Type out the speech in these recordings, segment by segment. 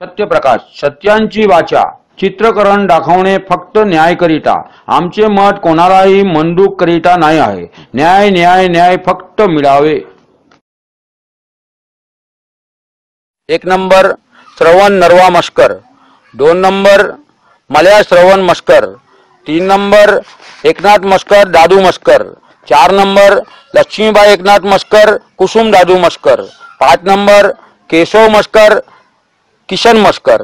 सत्यप्रकाश सत्यांची वाचा चित्रकरण दाखवणे फक्त न्यायकरिता. आमचे मत कोणालाही मंदूक करिता नाही आहे. न्याय न्याय न्याय फक्त मिळावे. 1 नंबर श्रवण नरवा मस्कर, 2 number Malya Shravan Maskar, 3 number Eknath Maskar Dadu Maskar, 4 number Laxmibai Eknath Maskar Kusum Dadu Maskar, 5 number Keshav Maskar Kishan Maskar,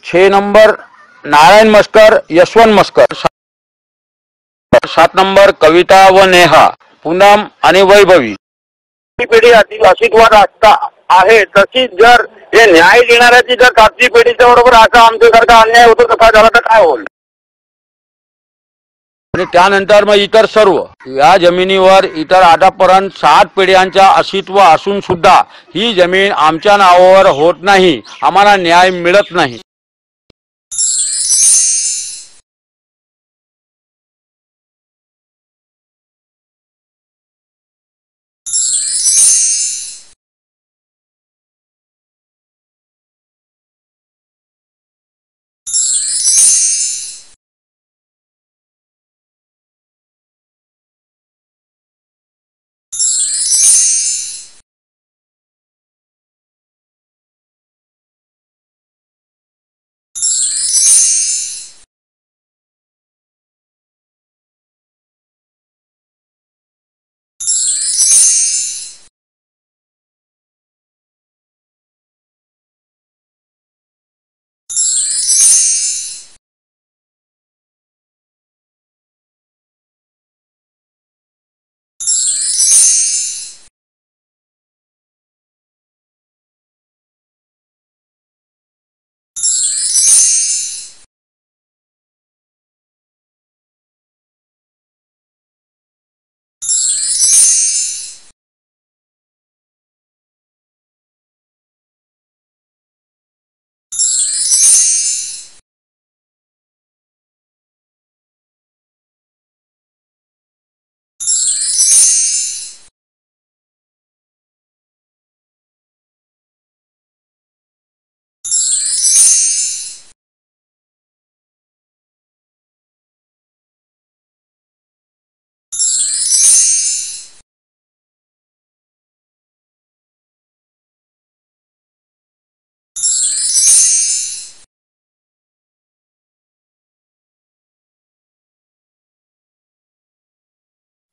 6 number Narayan Maskar Yashwant Maskar, 7 number Kavita व नेहा पूनम आणि वैभवी. ही पिढी अस्तित्वात असता आहे तशी जर हे न्याय देणाऱ्याची जर सातवी पिढीच्या बरोबर असा आमच्यासारखा अन्याय होतो तसा झाला तर काय होईल. आणि त्यानंतर मग इतर सर्व या जमिनीवर इतर आतापर्यंत 7 पिढ्यांच्या अस्तित्व असून सुद्धा ही जमीन आमच्या नावावर होत नाही. आम्हाला न्याय मिळत नाही.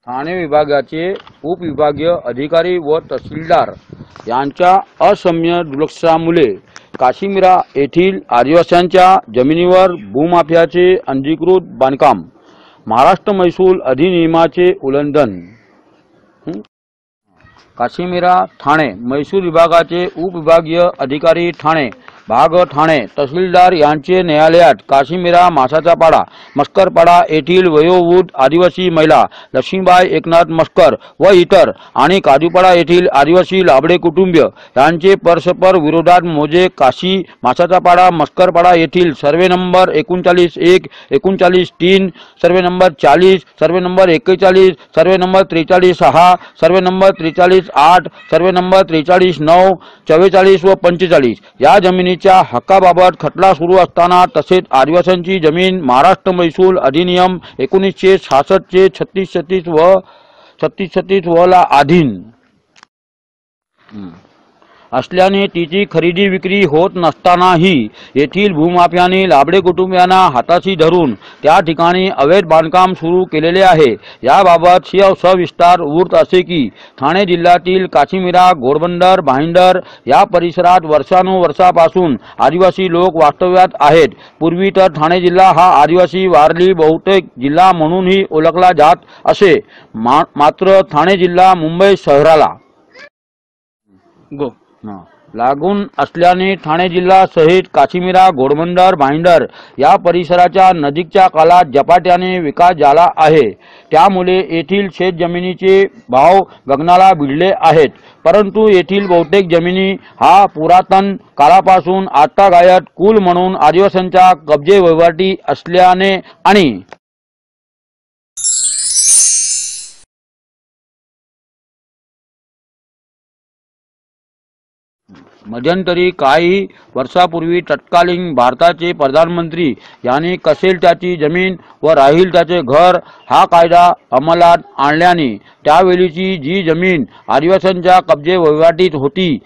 ठाणे विभागाचे उपविभागीय अधिकारी व तहसीलदार यांच्या असम्य दुर्लक्षामुळे काशीमिरा येथील आदिवासींच्या जमिनीवर भूमाफियाचे अनधिकृत बांधकाम, महाराष्ट्र महसूल अधिनियमाचे उल्लंघन. काशीमिरा ठाणे महसूल विभागाचे उपविभागीय अधिकारी ठाणे भाग ठाणे तहसीलदार यांचे न्यायालयात काशीमिरा मासाचा पाडा मस्करपाडा येथील वयोवृद्ध आदिवासी महिला लक्ष्मीबाई एकनाथ मस्कर व इतर आणि काजूपाडा येथील आदिवासी लाबडे कुटुंबीय यांचे परस्पर विरोधात मोजे काशी मासाचा पाडा मस्करपाडा येथील survey number 39-1, 39-3, survey number 40, survey number 41, survey number 43-6, survey number 43-8, survey number 43-9, 44 व 45 या जमिनीच्या हक्काबाबत खटला सुरू असताना तसेच आदिवासींची जमीन महाराष्ट्र महसूल अधिनियम 1966 चे 36 व 36 व ला अधीन असल्याने तिची खरेदी विक्री होत नसतानाही येथील भूमाफियांनी लाबडे कुटुंबियांना हाताशी धरून त्या ठिकाणी अवैध बांधकाम सुरू केलेले आहे. याबाबत सविस्तार वृत्त असे की ठाणे जिल्ह्यातील काशीमिरा घोडबंदर भाईंदर या परिसरात वर्षानुवर्षापासून आदिवासी लोक वास्तव्यात आहेत. पूर्वी तर ठाणे जिल्हा हा आदिवासी वारली बहुतेक जिल्हा म्हणूनही ओळखला जात असे. मात्र ठाणे जिल्हा मुंबई शहराला लागून असल्याने ठाणे जिल्हा सहित काशीमिरा घोडबंदर भाईंदर या परिसराच्या नजीकच्या काळात झपाट्याने विकास झाला आहे. त्यामुळे येथील शेतजमिनीचे भाव गगनाला भिडले आहेत. परंतु येथील बहुतेक जमिनी हा पुरातन काळापासून आजतागायत कुल म्हणून आदिवासींच्या कब्जे वहिवाटी असल्याने आणि मध्यंतरी काही वर्षापूर्वी तत्कालीन भारताचे प्रधानमंत्री यांनी कसेल त्याची जमीन व राहील त्याचे घर हा कायदा अंमलात आणल्याने त्यावेळीची जी जमीन आदिवासींच्या कब्जे वहिवाटीत होती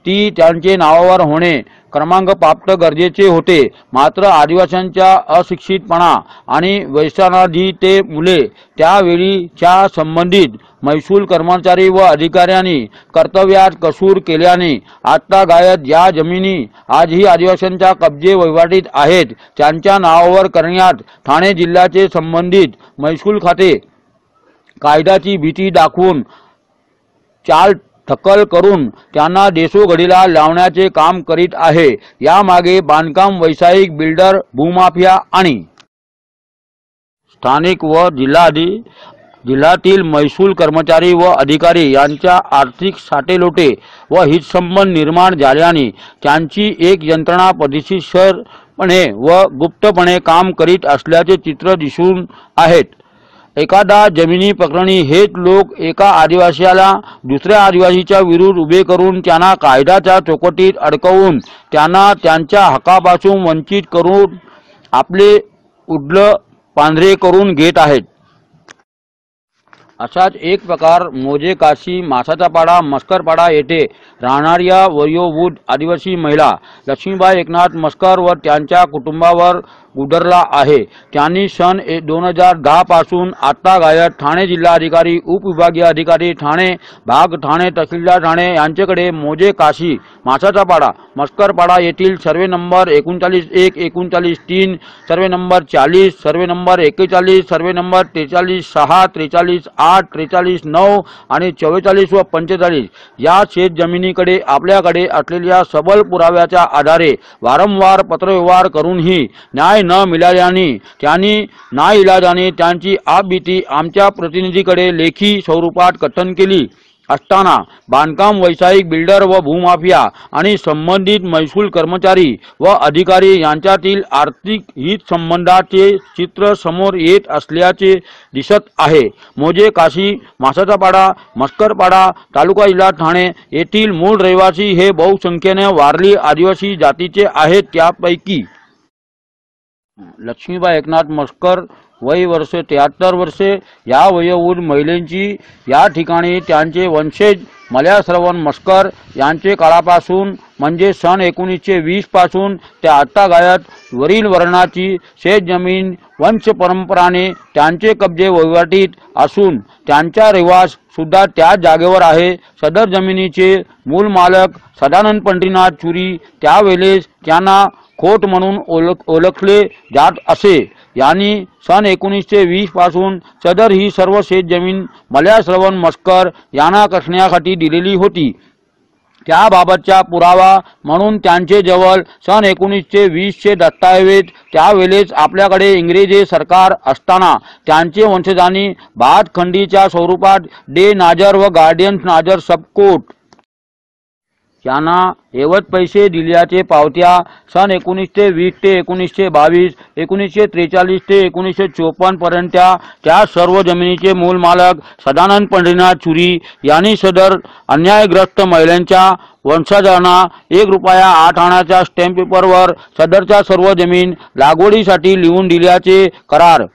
ती त्यांचे नावावर होणे क्रमांक प्राप्त गरजेचे होते। मात्र आदिवासींच्या अशिक्षितपणा आणि वैषम्यतेमुळे त्यावेळीच्या संबंधित महसूल कर्मचारी व अधिकाऱ्यांनी कर्तव्यात कसूर केल्याने आता गायत या जमिनी आजही आदिवासींच्या कब्जे वहिवाटीत आहेत त्यांच्या नावावर करण्यात ठाणे जिल्ह्याचे संबंधित महसूल खाते कायद्याची भीती दाखवून चाल ढकल करून त्यांना देशोघडीला लावण्याचे काम करीत आहे। यामागे बांधकाम व्यावसायिक बिल्डर भूमाफिया आणि स्थानिक व जिल्ह्यातील महसूल कर्मचारी व अधिकारी यांच्या आर्थिक साटेलोटे व हितसंबंध निर्माण झाल्याने त्यांची एक यंत्रणा पद्धतशीरपणे व गुप्तपणे काम करीत असल्याचे चित्र दिसून आहेत। एखादा जमिनी प्रकरणी हेच लोक एका आदिवासीला दुसऱ्या आदिवासीच्या विरुद्ध उभे करून त्यांना कायद्याच्या चौकटीत अडकवून त्यांना त्यांच्या हक्कापासून वंचित करून आपले उडल पांढरे करून घेत आहेत। असाच एक प्रकार मोजे काशी मासाचा पाडा मस्करपाडा येथे राहणाऱ्या वयोवृद्ध आदिवासी महिला लक्ष्मीबाई एकनाथ मस्कर व त्यांच्या कुटुंबावर उधरला आहे। त्यांनी सन 2010 पासून आता गायत ठाणे जिल्हाधिकारी उपविभागीय अधिकारी ठाणे भाग ठाणे तहसीलदार ठाणे यांच्याकडे मोजे काशी मासाचा पाडा मस्करपाडा येथील survey number 39-1 39-3 survey number 40 survey number 41 survey number 43-6 43-8 43-9 आणि 44 व 45 या शेत जमिनीकडे आपल्याकडे असलेल्या सबल पुराव्याच्या आधारे वारंवार पत्रव्यवहार करूनही न्याय न मिळाल्याने त्यांनी नाईलाजाने त्यांची आपबीती आमच्या प्रतिनिधीकडे लेखी स्वरूपात कथन केली असताना बांधकाम व्यावसायिक बिल्डर व भूमाफिया आणि संबंधित महसूल कर्मचारी व अधिकारी यांच्यातील आर्थिक हित संबंधाचे चित्र समोर येत असल्याचे दिसत आहे। मोजे काशी मासाचा पाडा मस्करपाडा तालुका जिल्हा ठाणे येथील मूळ रहिवासी हे बहुसंख्येने वारली आदिवासी जातीचे आहेत। त्यापैकी लक्ष्मीबाई एकनाथ मस्कर वय वर्ष 73 वर्षे या वयोवृद्ध महिलेची या ठिकाणी त्यांचे वंशज मल्या श्रवण मस्कर यांचे काळापासून म्हणजे सन 1920 पासून ते आता गायत वरील वर्णाची शेत जमीन वंश परंपराने त्यांचे कब्जे वहिवाटीत असून त्यांचा रहिवास सुद्धा त्या जागेवर आहे। सदर जमिनीचे मूल मालक सदानंद पंढरीनाथ चुरी त्यावेळेस त्यांना खोट म्हणून ओळखले जात असे। यांनी सन 1920 पासून सदर ही सर्व शेत जमीन मल्या श्रवण मस्कर यांना कसण्यासाठी दिलेली होती। त्याबाबतचा पुरावा म्हणून त्यांचे जवळ सन 1920 चे दस्तावेज त्यावेळेस आपल्याकडे इंग्रजी सरकार असताना त्यांचे वंशजांनी भातखंडीच्या स्वरूपात डे नाजर व गार्डियन नाजर सबकोट यांना एवढ पैसे दिल्याचे पावत्या सन 1920 ते 1922 1943 ते 1954 पर्यंत त्या सर्व जमिनीचे मूल मालक सदानंद पंढरीनाथ चुरी यांनी सदर अन्यायग्रस्त महिलांच्या वंशजांना 1 रुपया 8 आण्याच्या स्टॅम्प पेपरवर सदरच्या सर्व जमीन लागवडीसाठी लिहून दिल्याचे करार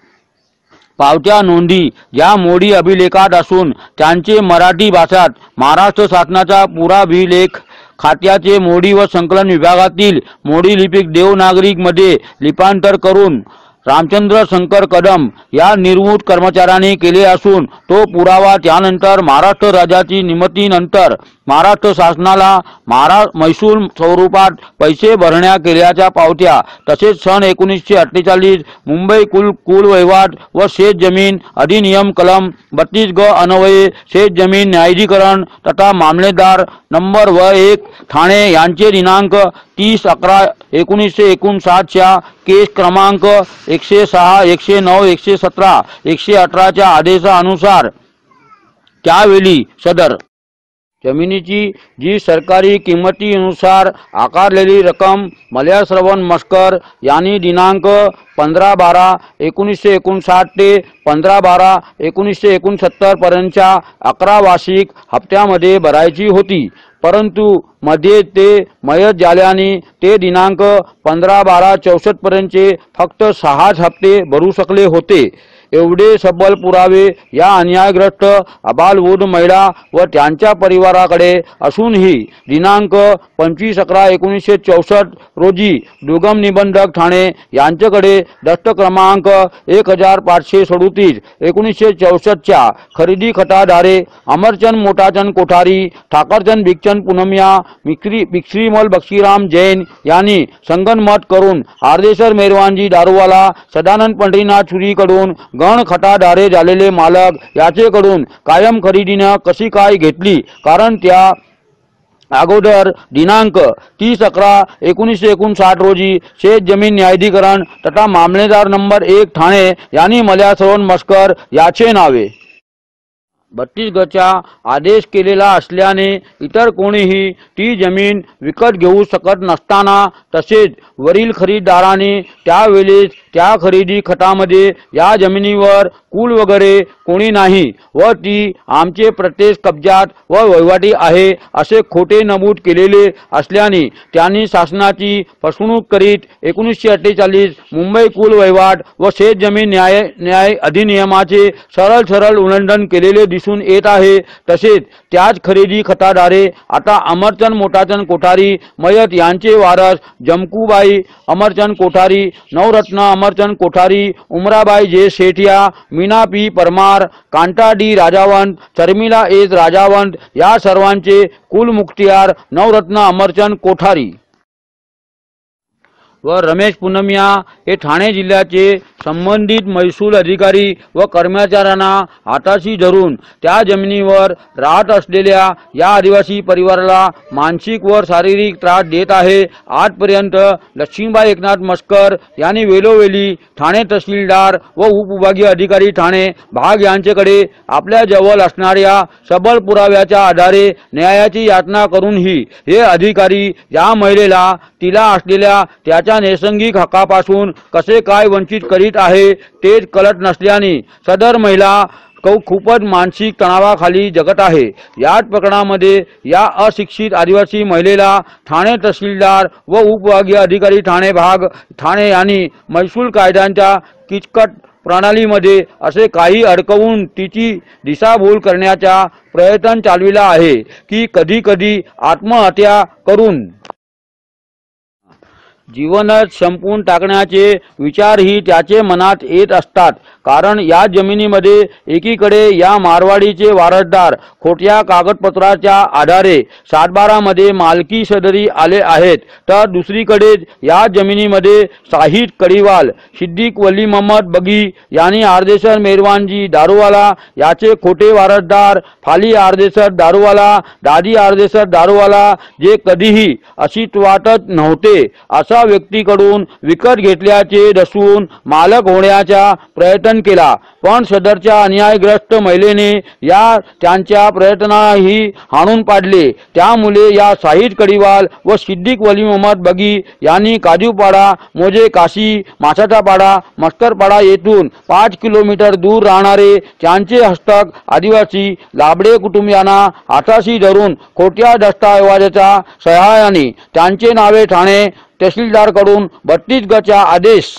पावत्या नोंदी या मोडी अभिलेखात असून त्यांचे मराठी भाषात महाराष्ट्र शासनाचा पुराभिलेख खात्याचे मोडी व संकलन विभागातील मोडी लिपिक देवनागरी मध्ये लिपांतर करून रामचंद्र शंकर कदम या निर्वृत कर्मचाऱ्यांनी केले असून तो पुरावा त्यानंतर महाराष्ट्र राज्याची निमितीनंतर महाराष्ट्र शासनाला महसूल स्वरूपात पैसे भरण्या केल्याच्या पावत्या तसेच सन 1948 मुंबई कुल वहिवाट व शेत जमीन अधिनियम कलम 32 ग अन्वये शेत जमीन न्यायाधिकरण तथा मामलेदार नंबर 1 ठाणे यांचे दिनांक 30/11/1959 च्या केस क्रमांक 106 109 117 118 च्या आदेशानुसार त्यावेळी सदर जमिनीची जी सरकारी किंमतीनुसार आकारलेली रक्कम मल्या श्रवण मस्कर यांनी दिनांक 15/12/1959 ते 15/12/1969 पर्यंतच्या 11 वार्षिक हप्त्यामध्ये भरायची होती, परंतु मध्ये ते मयत झाल्याने ते दिनांक 15/12/64 पर्यंतचे फक्त 6 हप्ते भरू शकले होते। एवढे सबल पुरावे या अन्यायग्रस्त अबालवृद्ध महिला व त्यांच्या परिवाराकडे असूनही दिनांक 25/11/1964 रोजी दुर्गम निबंधक ठाणे यांच्याकडे दस्त क्रमांक 1537 1964 च्या खरेदी खताधारे अमरचंद मोठाचंद कोठारी, ठाकरचंद भिकचंद पुनमिया, बिक्रीमल बक्षीराम जैन यांनी संगनमत करून आर्देसर मेहरवानजी दारूवाला, सदानंद पंढरीनाथ सुरीकडून गण खटाधारे झालेले मालक याचेकडून कायम खरेदीने कशी काय घेतली, कारण त्या अगोदर दिनांक 30/11/1959 रोजी शेत जमीन न्यायाधिकरण तथा मामलेदार नंबर 1 ठाणे यांनी मल्या श्रवण मस्कर याचे नावे 32 गचा आदेश केलेला असल्याने इतर कोणीही ती जमीन विकत घेऊ शकत नसताना, तसेच वरील खरीददाराने त्यावेळेस त्या खरेदी खतामध्ये या जमिनीवर कुल वगैरे कोणी नाही व ती आमचे प्रत्यक्ष कब्जात व वहिवाटी आहे असे खोटे नमूद केलेले असल्याने त्यांनी शासनाची फसवणूक करीत 1948 मुंबई कुल वहिवाट व शेत जमीन न्याय अधिनियमाचे सरळ उल्लंघन केलेले दिसून येत आहे। तसेच त्याच खरेदी खताधारे आता अमरचंद मोठाचंद कोठारी मयत यांचे वारस जमकूबाई अमरचंद कोठारी, नवरत्न Amarchand Kothari, Umrabai J Sethia, Meena P Parmar, Kanta D Rajawant, Sharmila S Rajawant या सर्वांचे कुल मुख्तियार नवरत्न अमरचंद कोठारी व रमेश पुनमिया हे ठाणे जिल्ह्याचे संबंधित महसूल अधिकारी व कर्मचाऱ्यांना हाताशी धरून त्या जमिनीवर राहत असलेल्या या आदिवासी परिवाराला मानसिक व शारीरिक त्रास देत आहे। आजपर्यंत लक्ष्मीबाई एकनाथ मस्कर यांनी वेळोवेळी ठाणे तहसीलदार व उपविभागीय अधिकारी ठाणे भाग यांच्याकडे आपल्या जवळ असणाऱ्या सबल पुराव्याच्या आधारे न्यायाची याचना करूनही हे अधिकारी या महिलेला तिला असलेल्या त्याच्या नैसर्गिक हक्कापासून कसे काय वंचित करीत आहे तेच कळत नसल्याने सदर महिला खूपच मानसिक तणावाखाली जगत आहे। याच प्रकरणामध्ये या अशिक्षित आदिवासी महिलेला ठाणे तहसीलदार व उपविभागीय अधिकारी ठाणे भाग ठाणे यांनी महसूल कायद्यांच्या किचकट प्रणालीमध्ये असे काही अडकवून तिची दिशाभूल करण्याचा प्रयत्न चालविला आहे की कधी कधी आत्महत्या करून जीवनच संपवून टाकण्याचे विचारही त्याचे मनात येत असतात। कारण या जमिनीमध्ये एकीकडे या मारवाडीचे वारसदार खोट्या कागदपत्राच्या आधारे 7/12 मध्ये मालकी सदरी आले आहेत, तर दुसरीकडे या जमिनीमध्ये शाहिद कडिवाल, सिद्दीक वली मोहम्मद बगी यांनी आर्देसर मेहरवानजी दारूवाला याचे खोटे वारसदार फाली आर्देसर दारूवाला, दादी आर्देसर दारूवाला जे कधीही अस्तित्वातच नव्हते असा व्यक्तीकडून विकत घेतल्याचे दसून मालक होण्याचा प्रयत्न केला, पण सदरच्या अन्यायग्रस्त महिलेने या त्यांच्या प्रयत्नांनाही हाणून पाडले। त्यामुळे या शाहिद कडिवाल व सिद्दीक वली मोहम्मद बगी यांनी काजूपाडा, मोजे काशी, मासाचापाडा, मस्करपाडा येथून 5 किलोमीटर दूर राहणारे त्यांचे हस्तक आदिवासी लाबडे कुटुंबियांना हाताशी धरून खोट्या दस्तऐवजाच्या सहाय्याने त्यांचे नावे ठाणे तहसीलदारकडून 32 गचा आदेश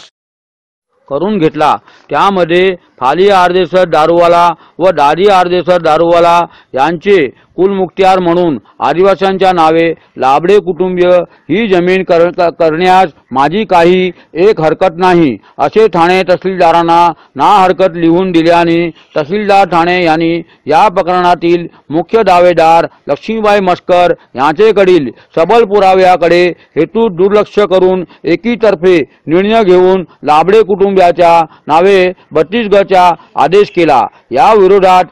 करून घेतला। त्यामध्ये फाली आर्देसर दारूवाला व दादी आर्देसर दारूवाला यांचे कुलमुख्तियार म्हणून आदिवासींच्या नावे लाबडे कुटुंबीय ही जमीन करण्यास माझी काही एक हरकत नाही असे ठाणे तहसीलदारांना ना हरकत लिहून दिल्याने तहसीलदार ठाणे यांनी या प्रकरणातील मुख्य दावेदार लक्ष्मीबाई मस्कर यांचेकडील सबल पुराव्याकडे हेतू दुर्लक्ष करून एकीतर्फे निर्णय घेऊन लाबडे कुटुंबियाच्या नावे 32 गचा आदेश केला। या विरोधात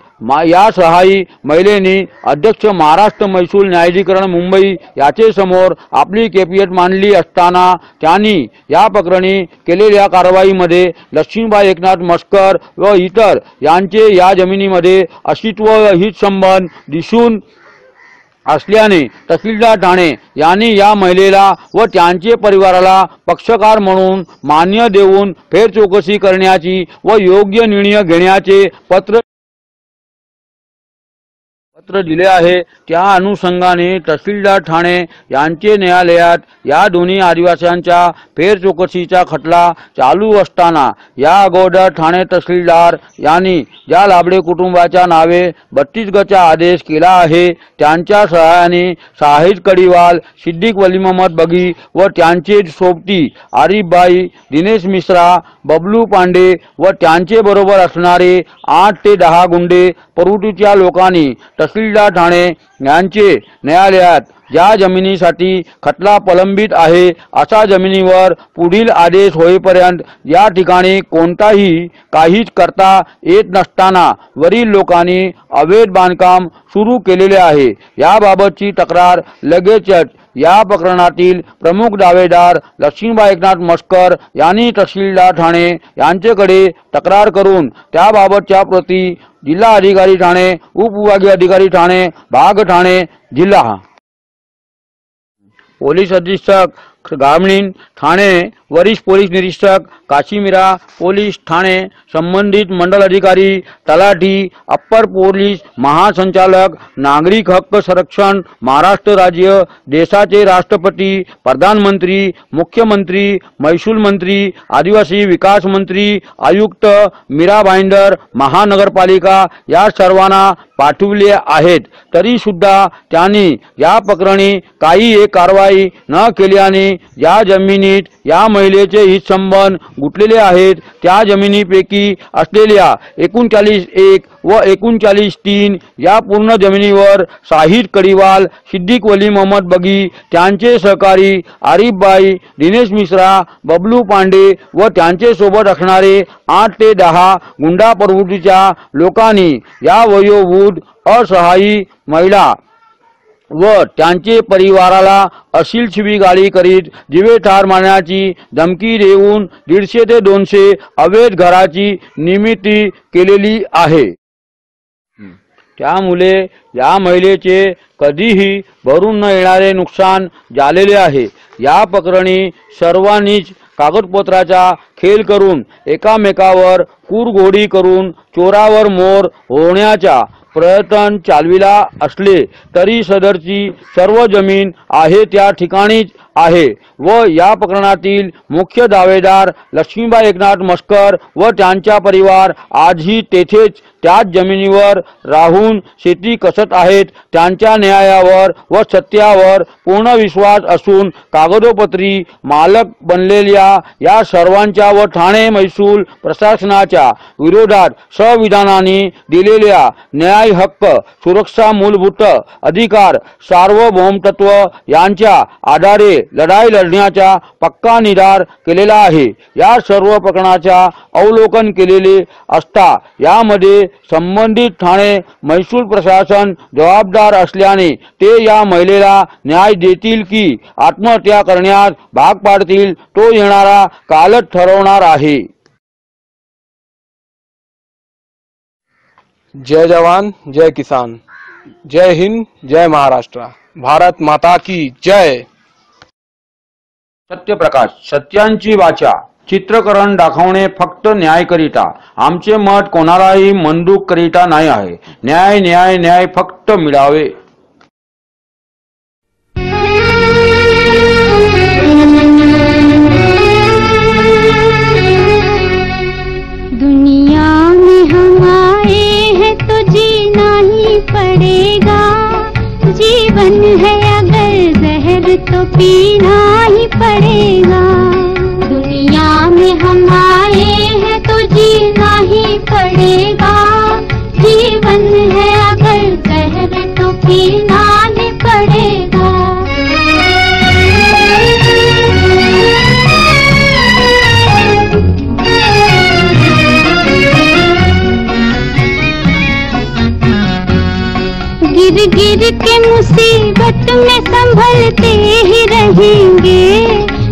या सहाय्यी महिलेने अध्यक्ष महाराष्ट्र महसूल न्यायाधिकरण मुंबई याचे समोर आपली कैफियत मांडली असताना त्यांनी या प्रकरणी केलेल्या कारवाईमध्ये लक्ष्मीबाई एकनाथ मस्कर व इतर यांचे या जमिनीमध्ये अस्तित्व हित संबंध दिसून असल्याने तहसीलदार ठाणे यांनी या महिलेला व त्यांचे परिवाराला पक्षकार म्हणून मान्य देऊन फेर चौकशी करण्याची व योग्य निर्णय घेण्याचे पत्र पत्र दिले आहे। त्या अनुषंगाने तहसीलदार ठाणे यांचे न्यायालयात या दोन्ही आदिवासींच्या फेरचौकशीचा खटला चालू असताना या अगोदर ठाणे तहसीलदार यांनी ज्या लाबडे कुटुंबाच्या नावे 32 गचा आदेश केला आहे त्यांच्या सहाय्याने शाहिद कडिवाल, सिद्दीक वली मोहम्मद बगी व त्यांचे सोबती आरिफबाई, दिनेश मिश्रा, बबलू पांडे व त्यांचे बरोबर असणारे 8 ते 10 गुंडे प्रवृत्तीच्या लोकांनी तहसीलदार ठाणे यांचे न्यायालयात ज्या जमिनीसाठी खटला प्रलंबित आहे अशा जमिनीवर पुढील आदेश होईपर्यंत या ठिकाणी काहीच करता येत नसताना वरील लोकांनी अवैध बांधकाम सुरू केलेले आहे। याबाबतची तक्रार लगेचच या प्रकरणातील प्रमुख दावेदार लक्ष्मीबाई एकनाथ मस्कर यांनी तहसीलदार ठाणे यांच्याकडे तक्रार करून त्याबाबतच्या प्रती जिल्हा अधिकारी ठाणे, उपविभागीय अधिकारी ठाणे, भाग ठाणे, जिल्हा पोलीस अधीक्षक ग्रामीण ठाणे, वरिष्ठ पोलीस निरीक्षक काशीमीरा पोलीस ठाणे, संबंधित मंडल अधिकारी, तलाठी, अप्पर पोलीस महासंचालक, नागरिक हक्क संरक्षण, महाराष्ट्र राज्य, देशाचे राष्ट्रपती, प्रधानमंत्री, मुख्यमंत्री, महसूल मंत्री, आदिवासी विकास मंत्री, आयुक्त, मीरा भाईंदर, महानगरपालिका या सर्वांना पाठविले आहेत। तरी सुद्धा त्यांनी या प्रकरणी काही एक कारवाई न केल्याने या जमिनीत या महिलेचे हितसंबंध गुंतलेले आहेत। त्या जमिनीपैकी असलेल्या 39(1) व 39(3) या पूर्ण जमिनीवर शाहिद कडिवाल, सिद्दीक वली मोहम्मद बगी, त्यांचे सहकारी आरिफबाई, दिनेश मिश्रा, बबलू पांडे व त्यांचे सोबत असणारे 8 ते 10 गुंडा प्रवृत्तीच्या लोकांनी या वयोवृद्ध असहाय्यी महिला व त्यांचे परिवाराला अशील शिवीगाळी करीत जीवे ठार मारण्याची धमकी देऊन 150 ते 200 अवैध घराची निर्मिती केलेली आहे। त्यामुळे या महिलेचे कधीही भरून न येणारे नुकसान झालेले आहे। या प्रकरणी सर्वांनीच कागदपत्राचा खेळ करून एकामेकावर कुरघोडी करून चोरावर मोर होण्याचा प्रयत्न चालविला असले तरी सदरची सर्व जमीन आहे त्या ठिकाणीच आहे व या प्रकरणातील मुख्य दावेदार लक्ष्मीबाई एकनाथ मस्कर व त्यांचा परिवार आजही तेथेच त्याच जमिनीवर राहून शेती कसत आहेत। त्यांच्या न्यायावर व सत्यावर पूर्ण विश्वास असून कागदोपत्री मालक बनलेल्या या सर्वांच्या व ठाणे महसूल प्रशासनाच्या विरोधात संविधानाने दिलेल्या न्याय हक्क, सुरक्षा, मूलभूत अधिकार, सार्वभौमत्व यांच्या आधारे लढाई लढण्याचा पक्का निर्धार केलेला आहे। या सर्व प्रकरणाचा अवलोकन केलेले असता यामध्ये संबंधित ठाणे महसूल प्रशासन जबाबदार असल्याने ते या महिलेला न्याय देतील की आत्महत्या करण्यास भाग पाडतील तो येणारा कालच ठरवणार आहे। जय जवान, जय किसान, जय हिंद, जय महाराष्ट्र, भारत माता की जय। सत्यप्रकाश, सत्यांची वाचा, चित्रकरण दाखवणे फक्त न्यायकरिता। आमचे मत कोणालाही मंदूक करिता नाही आहे। न्याय न्याय न्याय फक्त मिळावे। दुनिया में हम आए हैं तो जीना ही पड़ेगा। जीवन है अगर जहर तो पीना ही पड़ेगा। दुनिया में हम आए हैं तो जीना ही पड़ेगा। जीवन है अगर जहर तो पीना ही पड़ेगा। गिर गिर के मुसीबत में संभलते ही रहेंगे।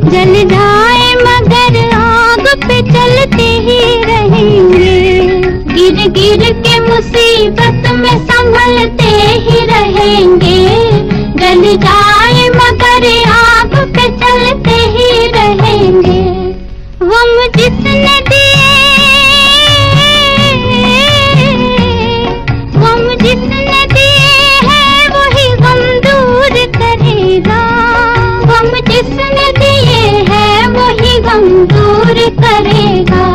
जल जाए मगर आग पे चलते ही रहेंगे। गिर गिर के मुसीबत में संभलते ही रहेंगे। जल जाए मगर आग पे चलते ही रहेंगे। गम जिसने दिए, गम जिसने दिए गम दूर करेगा।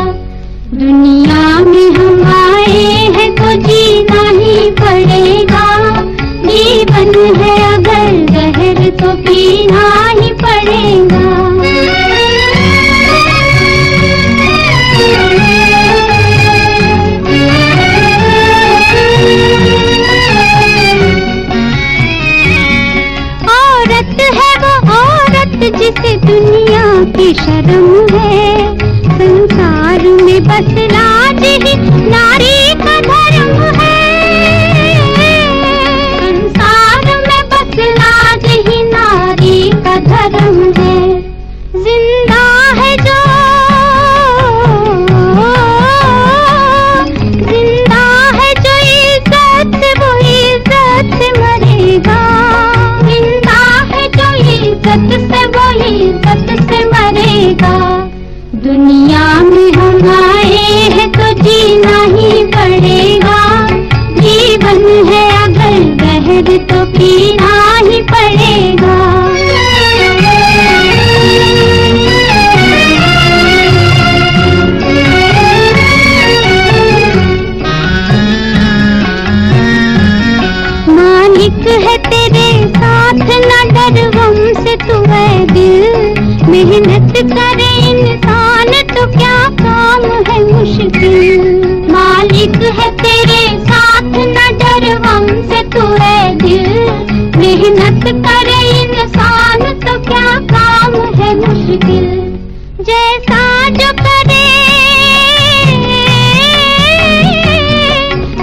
दुनिया में हम आए हैं तो जीना ही पड़ेगा। जीवन है अगर जहर तो पीना ही पड़ेगा। जिसे दुनिया की शर्म है, संसार में बस लाज ही नारी का धर्म है। संसार में बस लाज ही नारी का धर्म है। जिंदा है जो, जिंदा है जो इज्जत से वो इज्जत से मरेगा। जिंदा है जो इज्जत से वो इज्जत से मरेगा। दुनिया में हम आए हैं तो जीना ही पड़ेगा। जीवन है अगर जहर तो पीना ही पड़ेगा। मालिक है तेरे साथ न डर हमसे तू है दिल। मेहनत करे इंसान तो क्या काम है मुश्किल। मालिक है तेरे साथ न डर हमसे तू है दिल। मेहनत करे इंसान तो क्या काम है मुश्किल। जैसा जो करे,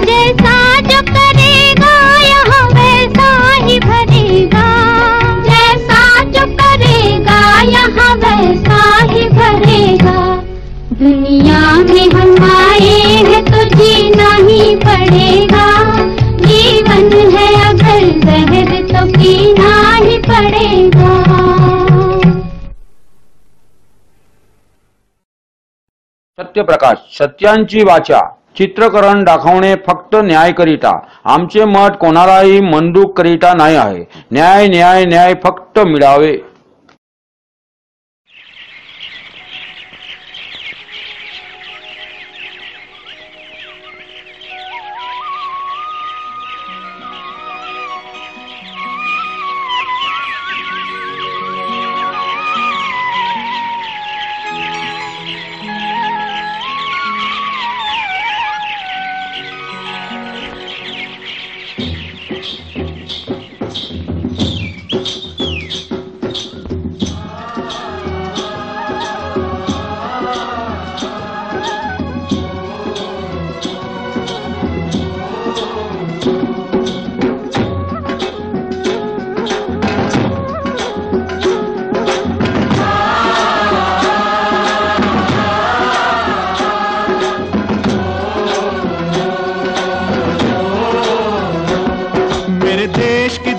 जैसा जो करेगा यहाँ वैसा ही भरेगा। जैसा जो करेगा यहाँ वैसा ही भरेगा। दुनिया में हम आए हैं तो जीना ही पड़ेगा। जीवन है अगर जहर तो पीना ही पड़ेगा। सत्यप्रकाश, सत्यांची वाचा, चित्रकरण दाखवणे फक्त न्यायकरिता. आमचे मत कोणालाही मंदूक करिता नाही आहे. न्याय न्याय न्याय फक्त मिळावे.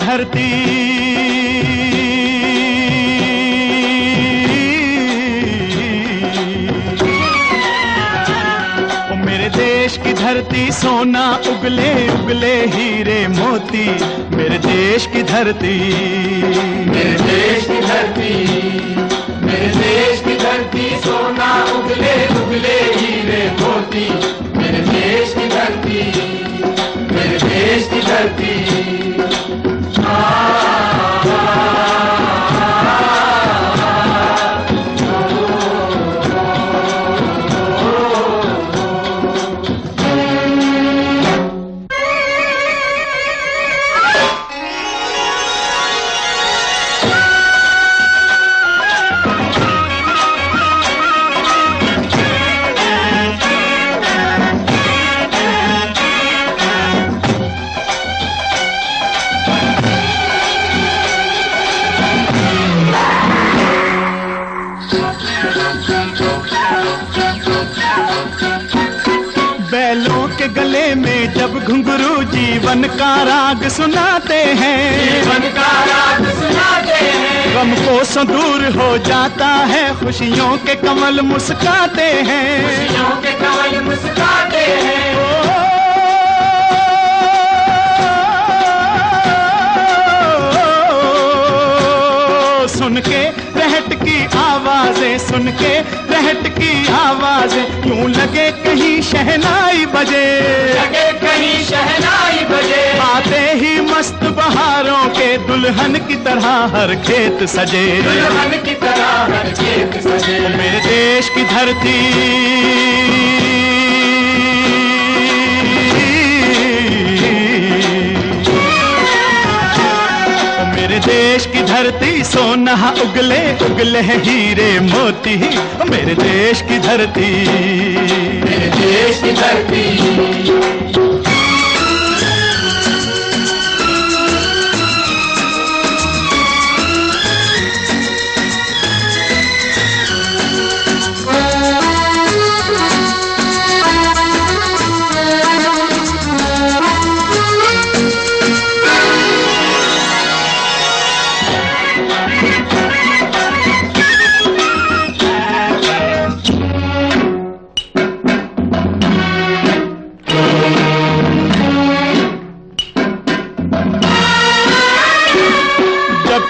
धरती ओ मेरे देश की धरती सोना उगले उगले हीरे मोती। मेरे देश की धरती, मेरे देश की धरती, मेरे देश की धरती सोना उगले उगले हीरे मोती। मेरे देश की धरती, मेरे देश की धरती। बैलों के गले में जब घुंघरू जीवन का राग सुनाते हैं, जीवन का राग सुनाते हैं। गम को दूर हो जाता है, खुशियों के कमल मुस्काते हैं, खुशियों के कमल मुस्काते हैं। सुन के रहट की आवाजें सुन के रहट की आवाज़ें, यूं लगे कहीं शहनाई बजे, लगे कहीं शहनाई बजे। आते ही मस्त बहारों के दुल्हन की तरह हर खेत सजे, दुल्हन की तरह हर खेत सजे। मेरे देश की धरती मेरे देश की धरती सोना उगले उगले हीरे मोती, मेरे देश की धरती, मेरे देश की धरती।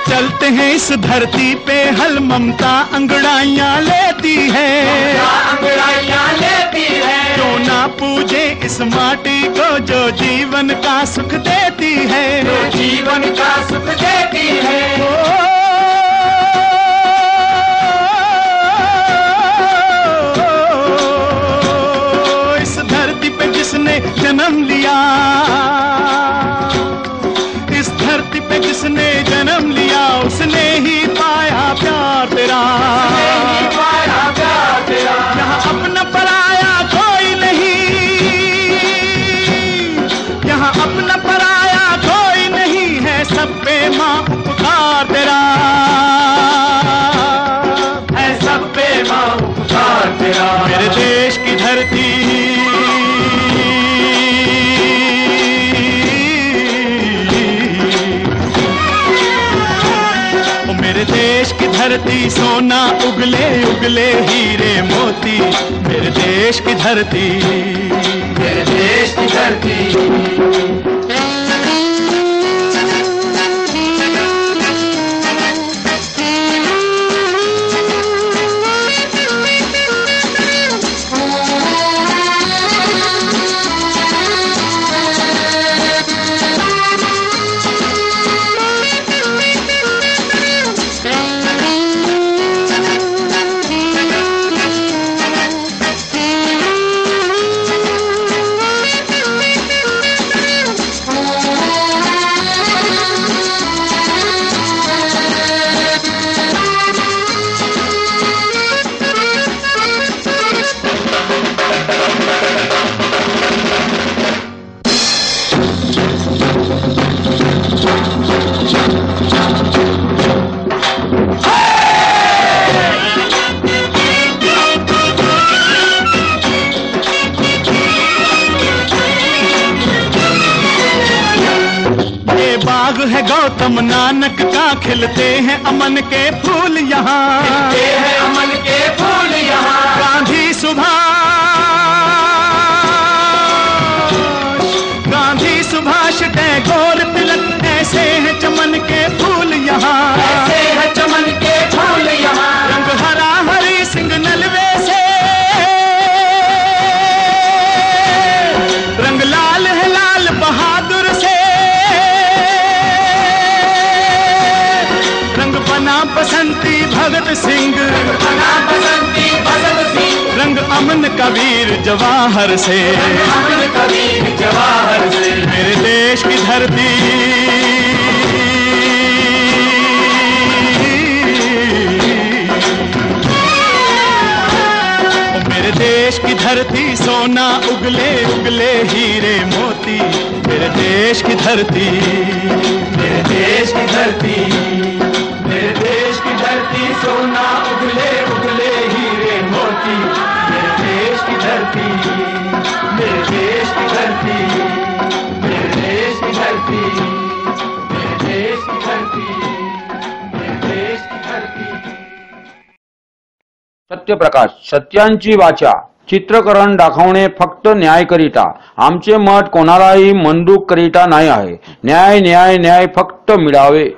चलते हैं इस धरती पे हल ममता अंगड़ाइयाँ लेती है, अंगड़ाइयाँ लेती है। क्यों ना पूजे इस माटी को जो जीवन का सुख देती है, जो जीवन का सुख देती है। इस धरती पे जिसने जन्म लिया, इस धरती पे जिसने जन्म लिया, उसने ही पाया प्यार तेरा, पाया प्यार तेरा। यहाँ अपना पराया कोई नहीं, यहाँ अपना पराया कोई नहीं है, सब पे माँ उपकार तेरा है, सब पे माँ उपकार तेरा। मेरे देश की धरती देश की धरती सोना उगले उगले हीरे मोती, मेरे देश की धरती, मेरे देश की धरती। है गौतम नानक का, खिलते हैं अमन के फूल यहाँ, खिलते हैं अमन के फूल यहाँ। गांधी सुभाष टैगोर तिलक, ऐसे हैं चमन के फूल यहाँ, ऐसे हैं चमन के फूल यहाँ। रंग हरा हरी सिंह नलवे से, रंग लाल है लाल बहादुर से, बसंती भगत सिंह, रंग अमन कबीर जवाहर से, अमन कबीर जवाहर से। मेरे देश की धरती मेरे देश की धरती सोना उगले उगले हीरे मोती, मेरे देश की धरती, मेरे देश की धरती, मेरे देश की धरती सोना उगले उगले हीरे मोती, मेरे देश की धरती, मेरे देश की धरती, मेरे देश की धरती, मेरे देश की धरती, मेरे देश की धरती। सत्यप्रकाश, सत्यांची वाचा, चित्रकरण दाखवणे फक्त न्यायकरिता, आमचे मत कोणालाही मंदूक करिता नाही आहे। न्याय न्याय न्याय फक्त मिळावे।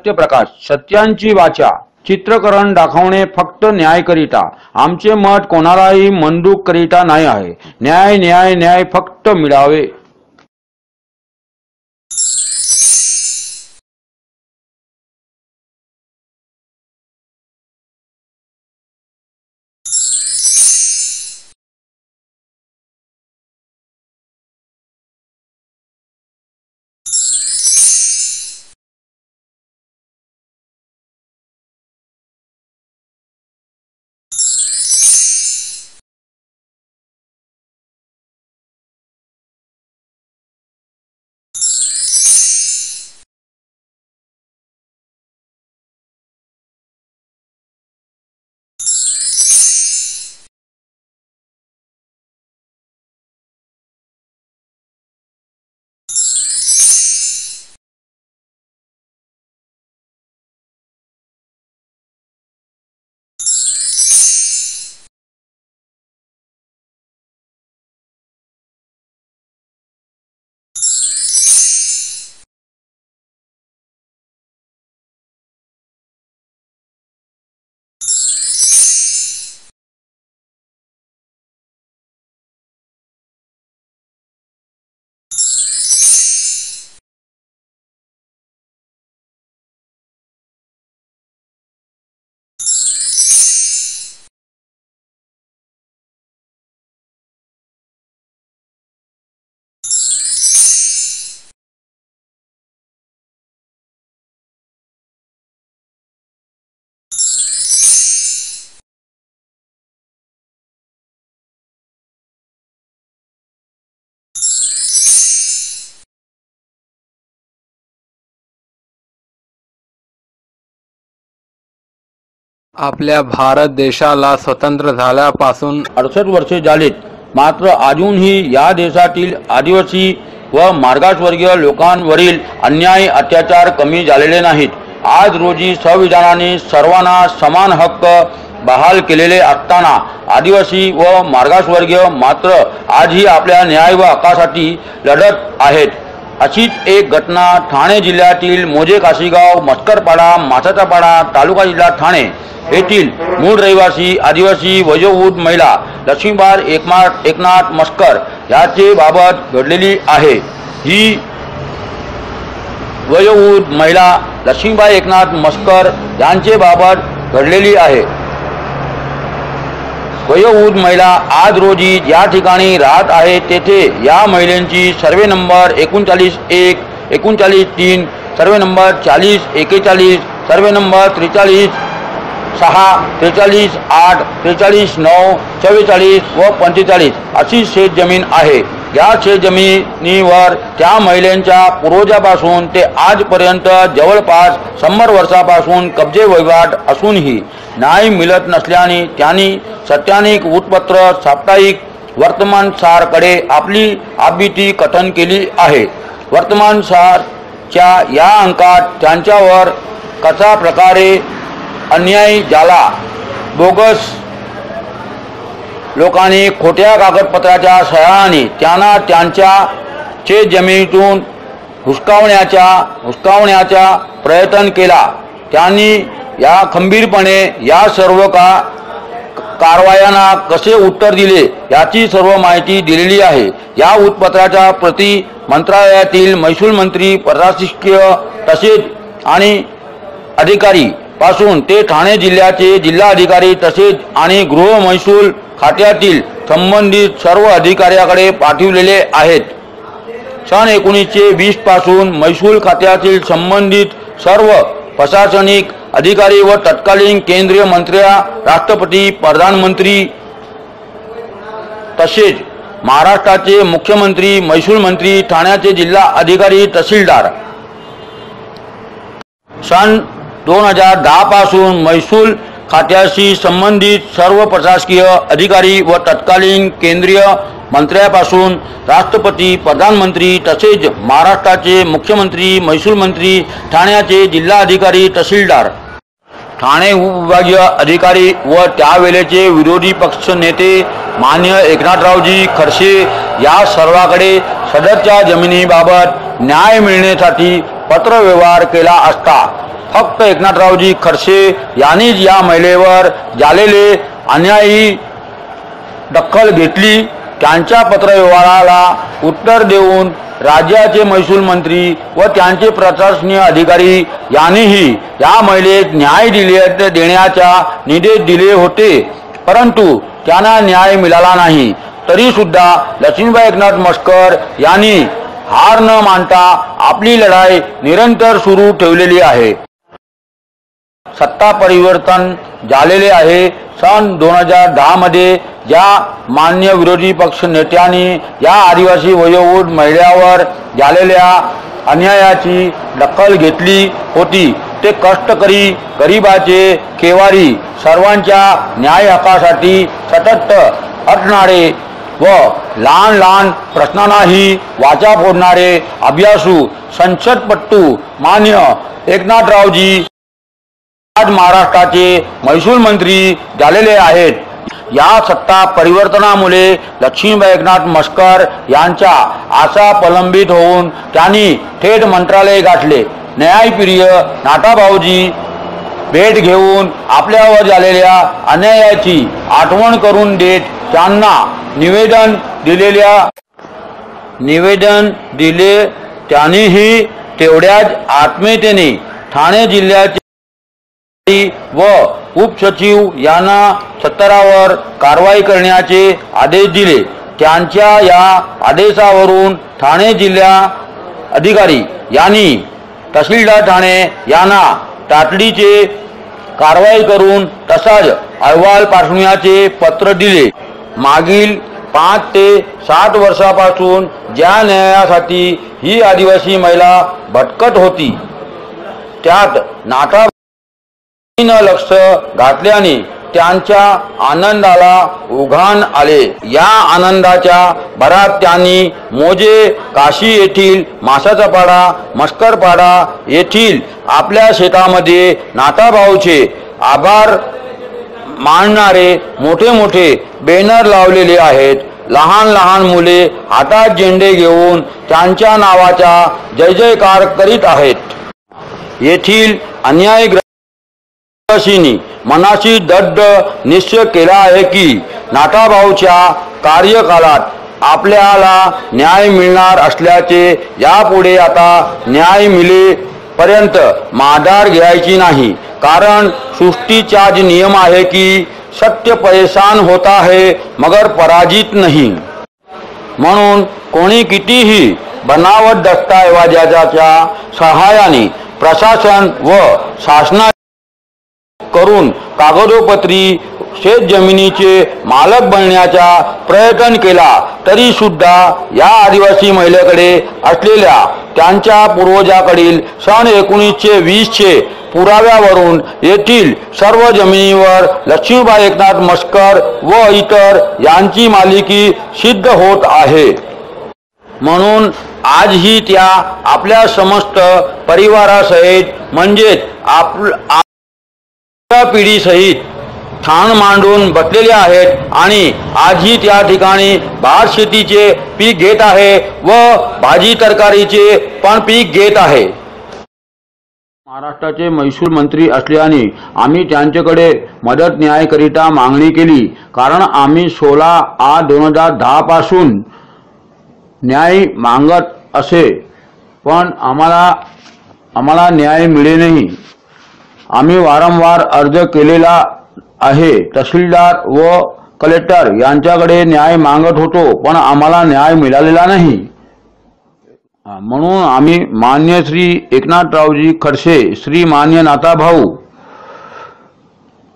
सत्यप्रकाश, सत्यांची वाचा, चित्रकरण दाखवणे फक्त न्यायकरिता. आमचे मत कोणालाही मंदूक करिता नाही आहे. न्याय न्याय न्याय फक्त मिळावे. आपल्या भारत देशाला स्वतंत्र झाल्यापासून 68 वर्षे झालीत, मात्र अजूनही या देशातील आदिवासी व मागासवर्गीय लोकांवरील अन्याय अत्याचार कमी झालेले नाहीत. आज रोजी संविधानाने सर्वांना समान हक्क बहाल केलेले असताना आदिवासी व मागासवर्गीय मात्र आजही आपल्या न्याय व हक्कासाठी लढत आहेत. अशीच एक घटना ठाणे जिल्ह्यातील मोजे, काशीगाव, मस्करपाडा, मासाचापाडा, तालुका जिल्हा ठाणे येथील मूळ रहिवासी आदिवासी वयोवृद्ध महिला लक्ष्मीबाई एकनाथ मस्कर याचे बाबत घडलेली आहे. ही वयोवृद्ध महिला लक्ष्मीबाई एकनाथ मस्कर यांचे बाबत घडलेली आहे. वयोवृद्ध महिला आज रोजी या ठिकाणी राहत आहे तेथे या महिलेची survey number 39-1, 39-3, survey number 40-41, survey number 43-6, 43-8, 43-9, 44 व 45 अशी शेतजमीन आहे. या शेतजमिनीवर त्या महिलांच्या पूर्वजापासून ते आजपर्यंत जवळपास 100 वर्षापासून कब्जे वहिवाट असूनही न्याय मिळत नसल्याने त्यांनी सत्यानिक वृत्तपत्र साप्ताहिक वर्तमानसारकडे आपली आभीती कथन केली आहे. वर्तमानसारच्या या अंकात त्यांच्यावर कशा प्रकारे अन्याय झाला, बोगस लोकांनी खोट्या कागदपत्राच्या सहाय्याने त्यांना त्यांच्या शेतजमिनीतून हुसकावण्याचा प्रयत्न केला. त्यांनी या खंबीरपणे या सर्व कारवायांना कसे उत्तर दिले याची सर्व माहिती दिलेली आहे. या वृत्तपत्राच्या प्रति मंत्रालयातील महसूल मंत्री, प्रशासकीय तसेच आणि अधिकारी पासून ते ठाणे जिल्ह्याचे जिल्हाधिकारी तसेच आणि गृह महसूल खात्यातील संबंधित सर्व अधिकाऱ्याकडे पाठविलेले आहेत. सन 1920 पासून महसूल खात्यातील संबंधित सर्व प्रशासनिक अधिकारी व तत्कालीन केंद्रीय मंत्री, राष्ट्रपती, प्रधानमंत्री तसेच महाराष्ट्राचे मुख्यमंत्री, महसूल मंत्री, ठाण्याचे जिल्हा अधिकारी, तहसीलदार सन 2010 पासून महसूल खात्याशी संबंधित सर्व प्रशासकीय अधिकारी व तत्कालीन केंद्रीय मंत्र्यापासून राष्ट्रपती, प्रधानमंत्री तसेच महाराष्ट्राचे मुख्यमंत्री, महसूल मंत्री, ठाण्याचे जिल्हाधिकारी, तहसीलदार, ठाणे उपविभागीय अधिकारी व त्यावेळेचे विरोधी पक्ष नेते मान्य एकनाथरावजी खडसे या सर्वांकडे सदरच्या जमिनीबाबत न्याय मिळण्यासाठी पत्रव्यवहार केला असता फक्त एकनाथरावजी खडसे यांनीच या महिलेवर झालेले अन्यायी दखल घेतली. त्यांच्या पत्रव्यवहाराला उत्तर देऊन राज्याचे महसूल मंत्री व त्यांचे प्रशासकीय अधिकारी यांनीही या महिलेस न्याय देण्याचा निर्देश दिले होते, परंतु त्यांना न्याय मिळाला नाही. तरी सुद्धा लक्ष्मीबाई एकनाथ मस्कर यांनी हार न मानता आपली लढाई निरंतर सुरू ठेवलेली आहे. सत्ता परिवर्तन झालेले आहे. सन 2010 मध्ये ज्या मान्य विरोधी पक्ष नेत्यांनी या आदिवासी वयोवृद्ध महिलांवर झालेल्या अन्यायाची दखल घेतली होती, ते कष्टकरी, गरिबाचे, केवारी सर्वांच्या न्याय हक्कासाठी सतत अटणारे व लहान लहान प्रश्नांनाही वाचा फोडणारे अभ्यासू संसदपटू मान्य एकनाथरावजी आज महाराष्ट्राचे महसूल मंत्री झालेले आहेत. या सत्ता परिवर्तनामुळे लक्ष्मीबाई एकनाथ मस्कर यांच्या आशा प्रलंबित होऊन त्यांनी थेट मंत्रालय गाठले. न्यायप्रिय नाटाभाऊजी भेट घेऊन आपल्यावर झालेल्या अन्यायाची आठवण करून देत त्यांना निवेदन दिले. त्यांनीही तेवढ्याच आत्मीयतेने ठाणे जिल्ह्याचे व उपसचिव यांना सत्तरावर कारवाई करण्याचे आदेश दिले. त्यांच्या या आदेशावरून ठाणे जिल्हा अधिकारी यांनी तहसीलदार ठाणे यांना तातडीचे कारवाई करून तसाच अहवाल पाठवण्याचे पत्र दिले. मागील 5 ते 7 वर्षापासून ज्या न्यायासाठी ही आदिवासी महिला भटकत होती, त्यात नाटा लक्ष घातल्याने त्यांच्या आनंदाला उधाण आले. या आनंदाच्या भरात त्यांनी मोजे, काशी येथील मासाचा पाडा, मस्करपाडा येथील आपल्या शेतामध्ये नाटाभाऊचे आभार मानणारे मोठे मोठे बॅनर लावलेले आहेत. लहान लहान मुले हातात झेंडे घेऊन त्यांच्या नावाचा जय जयकार करीत आहेत. येथील अन्याय मनाशी दृढ निश्चय केला आहे की नाटाभाऊच्या कार्यकालात आपल्याला न्याय मिळणार असल्याचे यापुढे आता न्याय मिळेपर्यंत माघार घ्यायची नाही. कारण सृष्टीचाच नियम आहे की सत्य परेशान होता है मगर पराजित नहीं. म्हणून कोणी कितीही बनावट दस्तऐवजाच्या सहाय्याने प्रशासन व शासना करून कागदोपत्री शेत जमिनीचे मालक बनण्याचा प्रयत्न केला तरी सुद्धा या आदिवासी महिलेकडे असलेल्या त्यांच्या पूर्वजाकडील सन 1920 चे पुराव्यावरून येथील सर्व जमिनीवर लक्ष्मीबाई एकनाथ मस्कर व इतर यांची मालकी सिद्ध होत आहे. म्हणून आजही त्या आपल्या समस्त परिवारासहित म्हणजेच आपल्या पिढीसहित ठाण मांडून बसलेले आहेत आणि आजही त्या ठिकाणी भात शेतीचे पीक घेत आहे व भाजी तरकारीचे पण पीक घेत आहे. महाराष्ट्राचे महसूल मंत्री असल्याने आम्ही त्यांच्याकडे मदत न्यायाकरिता मागणी केली. कारण आम्ही 16/8/2010 पासून न्याय मागत असे, पण आम्हाला न्याय मिळे नाही. आम्ही वारंवार अर्ज केलेला आहे. तहसीलदार व कलेक्टर यांच्याकडे न्याय मागत होतो, पण आम्हाला न्याय मिळालेला नाही. म्हणून आम्ही मान्य श्री एकनाथरावजी खडसे, श्री मान्य नाथाभाऊ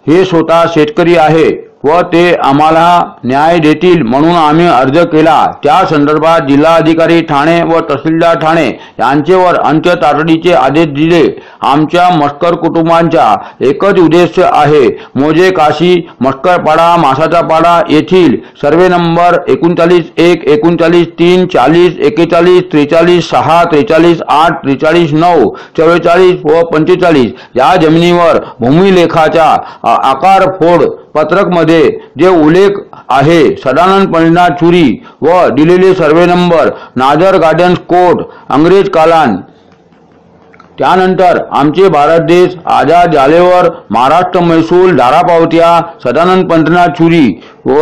हे स्वतः शेतकरी आहे व ते आम्हाला न्याय देतील म्हणून आम्ही अर्ज केला. त्या संदर्भात जिल्हाधिकारी ठाणे व तहसीलदार ठाणे यांचेवर अंत्य तातडीचे आदेश दिले. आमच्या मस्कर कुटुंबांचा एकच उद्देश आहे. मोजे, काशी, मस्करपाडा, मासाचा पाडा येथील सर्वे नंबर 39(1), 39(3), 40, 41, 43, 6, 43, 8, 43, 9, 44 व 45 या जमिनीवर भूमिलेखाच्या आकार फोड पत्रक मध्ये जे उल्लेख आहे सदानंद पंडितनाथ चुरी व दिलेले सर्वे नंबर, नाजर गार्डन्स कोर्ट, अंग्रेज कालान त्यानंतर आमचे भारत देश आझाद झाल्यावर महाराष्ट्र महसूल धारापावत्या सदानंद पंतना चुरी व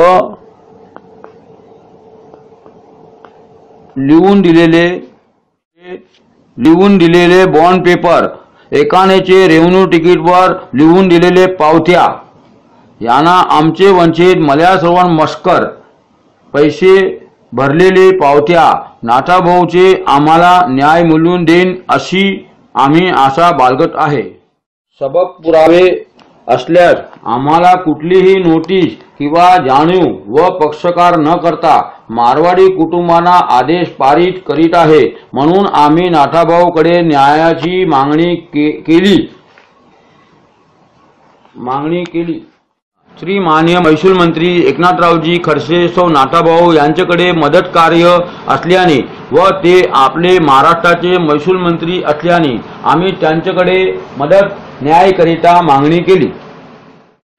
लिहून दिलेले बॉन्ड पेपर एकानेचे रेव्हेन्यू तिकीटवर लिहून दिलेले पावत्या यांना आमचे वंचित मल्यासर्वन मस्कर पैसे भरलेले पावत्या नाथाभाऊचे आम्हाला न्याय मिळवून देईन अशी आम्ही आशा बाळगत आहे। सबक पुरावे असल्यास आम्हाला कुठलीही नोटीस किंवा जाणीव व पक्षकार न करता मारवाडी कुटुंबांना आदेश पारित करीत आहे, म्हणून आम्ही नाथाभाऊकडे न्यायाची मागणी केली। श्री माननीय महसूल मंत्री एकनाथरावजी खडसे सौ नाथाभाऊ यांच्याकडे मदत कार्य असल्याने व ते आपले महाराष्ट्राचे महसूल मंत्री असल्याने आम्ही त्यांच्याकडे मदत न्यायाकरिता मागणी केली।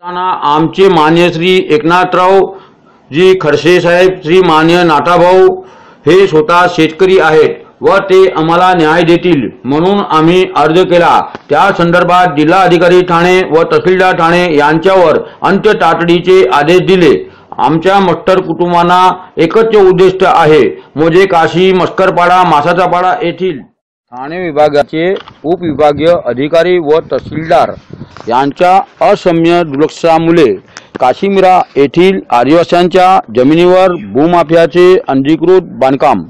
आमचे मान्य श्री एकनाथराव जी खडसे साहेब, श्री मान्य नाथाभाऊ हे स्वतः शेतकरी आहेत व ते आम्हाला न्याय देतील म्हणून आम्ही अर्ज केला। त्या संदर्भात जिल्हा अधिकारी ठाणे व तहसीलदार ठाणे यांच्यावर अंत्य तातडीचे आदेश दिले। आमच्या मस्टर कुटुंबांना एकच उद्दिष्ट आहे, मोजे काशी मस्करपाडा मासाचापाडा येथील ठाणे विभागाचे उपविभागीय अधिकारी व तहसीलदार यांच्या असम्य दुर्लक्षामुळे काशीमिरा येथील आदिवासींच्या जमिनीवर भूमाफियाचे अनधिकृत बांधकाम,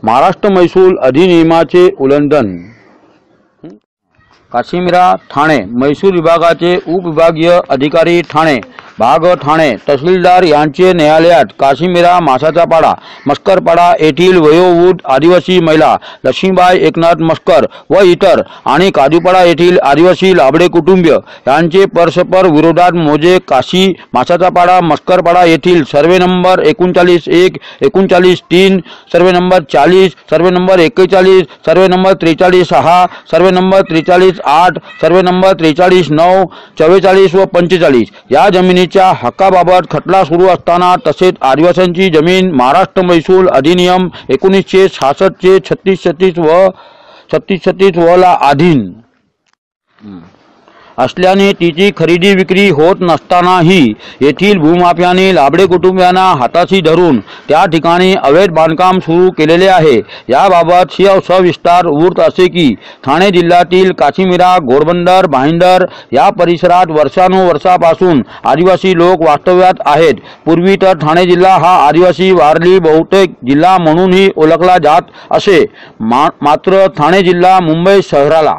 महाराष्ट्र महसूल अधिनियमाचे उल्लंघन। काशीमिरा ठाणे महसूल विभागाचे उपविभागीय अधिकारी ठाणे भाग ठाणे तहसीलदार यांचे न्यायालयात काशीमिरा मासाचापाडा मस्करपाडा येथील वयोवृद्ध आदिवासी महिला लक्ष्मीबाई एकनाथ मस्कर व इतर आणि काजूपाडा येथील आदिवासी लाभडे कुटुंबीय यांचे परस्पर विरोधात मोजे काशी मासाचापाडा मस्करपाडा येथील survey number 39-1, 39-3, survey number 40, survey number 41, survey number 43-6, survey number 43-8, survey number 43-9, 44 व 45 या जमिनीच्या हक्काबाबत खटला सुरू असताना तसेच आदिवासींची जमीन महाराष्ट्र महसूल अधिनियम 1966 चे 36 व 36 व ला अधीन असल्याने तिची खरेदी विक्री होत नसतानाही येथील भूमाफियाने लाभडे कुटुंबियांना हाताशी धरून त्या ठिकाणी अवैध बांधकाम सुरू केलेले आहे। याबाबत सविस्तार वृत्त असे की ठाणे जिल्ह्यातील काशीमिरा घोडबंदर भाईंदर या परिसरात वर्षानुवर्षापासून आदिवासी लोक वास्तव्यात आहेत। पूर्वी तर ठाणे जिल्हा हा आदिवासी वारली बहुतेक जिल्हा म्हणूनही ओळखला जात असे, मात्र ठाणे जिल्हा मुंबई शहराला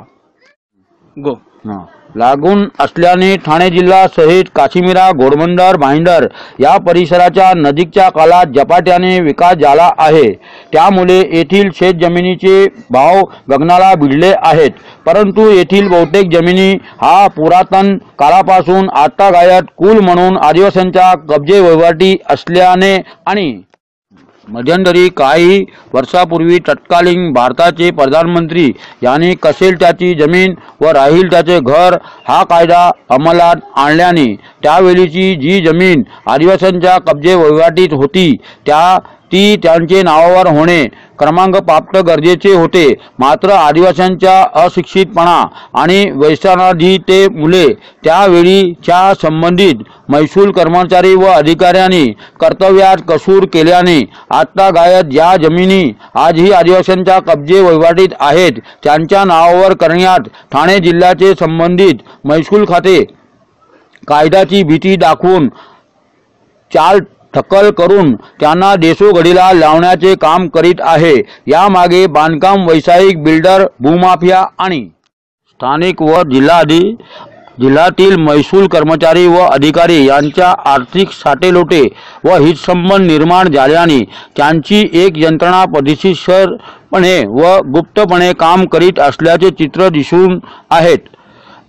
लागून असल्याने ठाणे जिल्हा सहित काशीमिरा घोडबंदर भाईंदर या परिसराच्या नजीकच्या काळात झपाट्याने विकास झाला आहे। त्यामुळे येथील शेतजमिनीचे भाव गगनाला भिडले आहेत, परंतु येथील बहुतेक जमिनी हा पुरातन काळापासून आतागायत कुल म्हणून आदिवासींच्या कब्जे वहिवाटी असल्याने आणि मध्यंतरी काही वर्षापूर्वी तत्कालीन भारताचे प्रधानमंत्री यांनी कसेल त्याची जमीन व राहील त्याचे घर हा कायदा अंमलात आणल्याने त्यावेळीची जी जमीन आदिवासींच्या कब्जे वहिवाटीत होती ती त्यांचे नावावर होणे क्रमांक प्राप्त गरजेचे होते। मात्र आदिवासींच्या अशिक्षितपणा आणि वैषम्यतेमुळे त्यावेळीच्या संबंधित महसूल कर्मचारी व अधिकाऱ्यांनी कर्तव्यात कसूर केल्याने आतागायत ज्या जमिनी आजही आदिवासींच्या कब्जे वहिवाटीत आहेत त्यांच्या नावावर करण्यात ठाणे जिल्ह्याचे संबंधित महसूल खाते कायद्याची भीती दाखवून चाल ठक्कल करून त्यांना देशोघडीला लावण्याचे काम करीत आहे। यामागे बांधकाम व्यावसायिक, बिल्डर, भूमाफिया आणि स्थानिक व जिल्ह्यातील महसूल कर्मचारी व अधिकारी यांच्या आर्थिक साटेलोटे व हितसंबंध निर्माण झाल्याने त्यांची एक यंत्रणा पद्धतशीरपणे व गुप्तपणे काम करीत असल्याचे चित्र दिसून आहेत।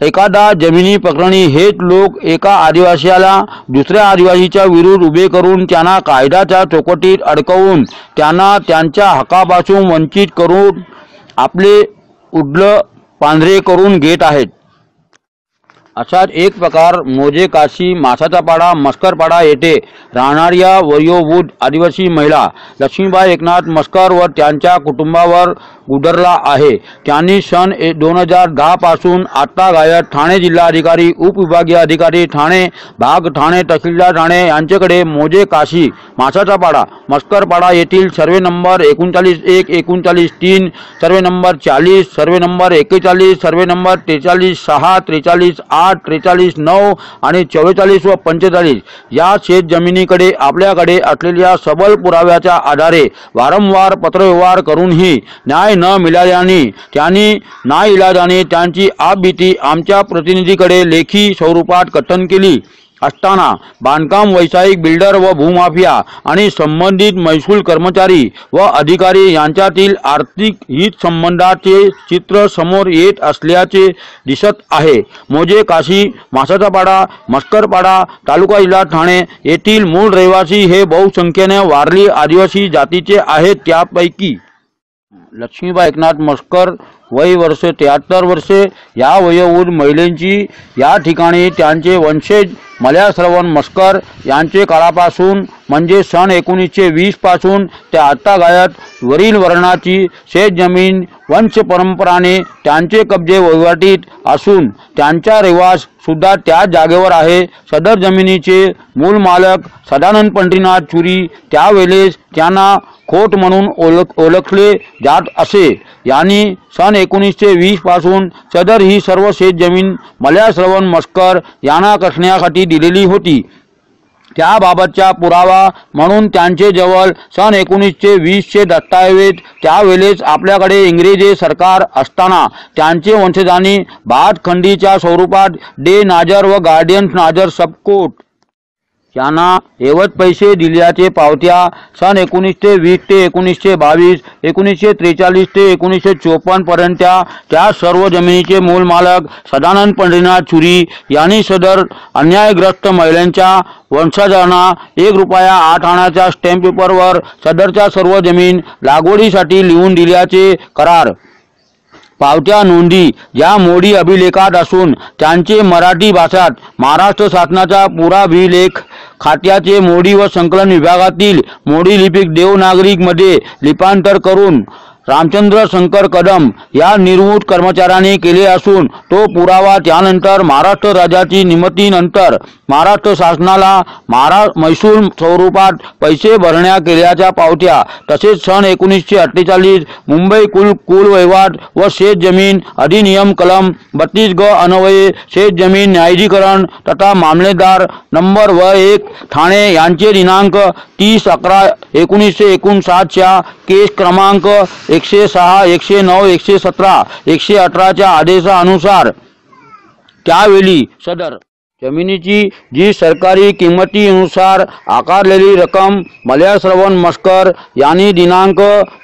एखादा जमिनी प्रकरणी हेच लोक एका आदिवासीला दुसऱ्या आदिवासीच्या विरुद्ध उभे करून त्यांना कायद्याच्या चौकटीत अडकवून त्यांना त्यांच्या हक्कापासून वंचित करून आपले उडल पांढरे करून घेत आहेत। असाच एक प्रकार मोजे काशी मासाचा पाडा मस्करपाडा येथे राहणाऱ्या वयोवृद्ध आदिवासी महिला लक्ष्मीबाई एकनाथ मस्कर व त्यांच्या कुटुंबावर गुदरला आहे. त्यांनी सन 2010 पासून आता गायत ठाणे जिल्हाधिकारी उपविभागीय अधिकारी ठाणे भाग ठाणे तहसीलदार ठाणे यांच्याकडे मोजे काशी मासाचा पाडा मस्करपाडा येथील survey number 39-1 39-3 survey number 40 survey number 41 survey number 43-6 43-8 43-9 आणि 44 व 45 या शेत जमिनीकडे आपल्याकडे असलेल्या सबल पुराव्याच्या आधारे वारंवार पत्रव्यवहार करूनही न्याय न मिळाल्याने त्यांनी नाईलाजाने त्यांची आपबीती आमच्या प्रतिनिधीकडे लेखी स्वरूपात कथन केली असताना बांधकाम व्यावसायिक बिल्डर व भूमाफिया आणि संबंधित महसूल कर्मचारी व अधिकारी यांच्यातील आर्थिक हित संबंधाचे चित्र समोर येत असल्याचे दिसत आहे. मोजे काशी मासाचा पाडा मस्करपाडा तालुका जिल्हा ठाणे येथील मूळ रहिवासी हे बहुसंख्येने वारली आदिवासी जातीचे आहेत. त्यापैकी लक्ष्मीबाई एकनाथ मस्कर वय वर्ष 73 वर्षे या वयोवृद्ध महिलेची या ठिकाणी त्यांचे वंशज मल्या श्रवण मस्कर यांचे काळापासून म्हणजे सन 1920 पासून ते आता गायत वरील वर्णाची शेतजमीन वंश परंपराने त्यांचे कब्जे वहिवाटीत असून त्यांचा रहिवास सुद्धा त्याच जागेवर आहे. सदर जमिनीचे मूळ मालक सदानंद पंढरीनाथ चुरी त्यावेळेस त्यांना खोट म्हणून ओळखले जात असे. यांनी सन 1920 पासून सदर ही सर्व शेतजमीन मल्या श्रवण मस्कर यांना कसण्यासाठी दिलेली होती. त्याबाबतचा पुरावा म्हणून त्यांचे जवळ सन 1920 चे दस्तावेज त्यावेळेस आपल्याकडे इंग्रजी सरकार असताना त्यांचे वंशजांनी भातखंडीच्या स्वरूपात डे नाजर व गार्डियन नाजर सबकोट यांना एवढ पैसे दिल्याचे पावत्या सन 1920 ते 1922 1943 ते 1954 पर्यंत त्या सर्व जमिनीचे मूळ मालक सदानंद पंढरीनाथ चुरी यांनी सदर अन्यायग्रस्त महिलांच्या वंशजांना 1 रुपया 8 आण्याच्या स्टॅम्प पेपरवर सदरच्या सर्व जमीन लागवडीसाठी लिहून दिल्याचे करार पावत्या नोंदी या मोडी अभिलेखात असून त्यांचे मराठी भाषात महाराष्ट्र शासनाच्या पुराभिलेख खात्याचे मोडी व संकलन विभागातील मोडी लिपिक देवनागरिक मध्ये लिपांतर करून रामचंद्र शंकर कदम या निर्वृत कर्मचाऱ्यांनी केले असून तो पुरावा त्यानंतर महाराष्ट्र राज्याची निमित्तीनंतर महाराष्ट्र शासनाला महसूल स्वरूपात पैसे भरण्या केल्याच्या पावत्या तसेच सन 1948 मुंबई कुल वहिवाट व शेत जमीन अधिनियम कलम 32 ग अन्वये शेत जमीन न्यायाधिकरण तथा मामलेदार नंबर 1 ठाणे यांचे दिनांक 30/11/1959 च्या केस क्रमांक 106 109 117 118 च्या आदेशानुसार त्यावेळी सदर जमिनीची जी सरकारी किंमतीनुसार आकारलेली रक्कम मल्या श्रवण मस्कर यांनी दिनांक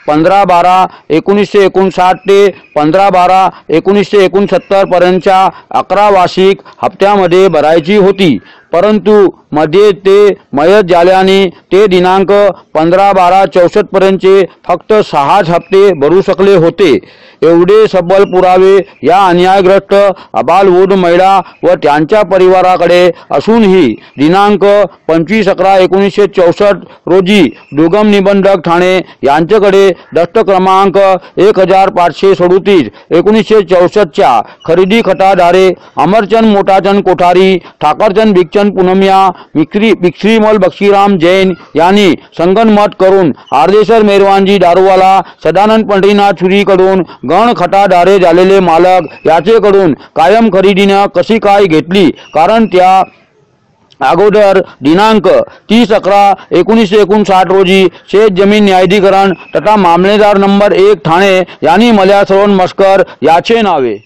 15/12/1959 ते 15/12/1969 पर्यंतच्या 11 वार्षिक हप्त्यामध्ये भरायची होती. परंतु मध्ये ते मयत झाल्याने ते दिनांक 15/12/64 पर्यंतचे फक्त 6 हप्ते भरू शकले होते. एवढे सबल पुरावे या अन्यायग्रस्त अबालवृद्ध महिला व त्यांच्या परिवाराकडे असूनही दिनांक 25/11/1964 रोजी दुर्गम निबंधक ठाणे यांच्याकडे दस्त क्रमांक 1537 1964 च्या खरेदी खताधारे अमरचंद मोठाचंद कोठारी ठाकरचंद भिकचंद पुनमिया बिक्रीमल बक्षीराम जैन यांनी संगनमत करून आर्देसर मेहरवानजी दारूवाला सदानंद पंढरीनाथ चुरीकडून गण खटाधारे झालेले मालक याचेकडून कायम खरेदीने कशी काय घेतली, कारण त्या अगोदर दिनांक 30/11/1959 रोजी शेत जमीन न्यायाधिकरण तथा मामलेदार नंबर 1 ठाणे यांनी मल्या श्रवण मस्कर याचे नावे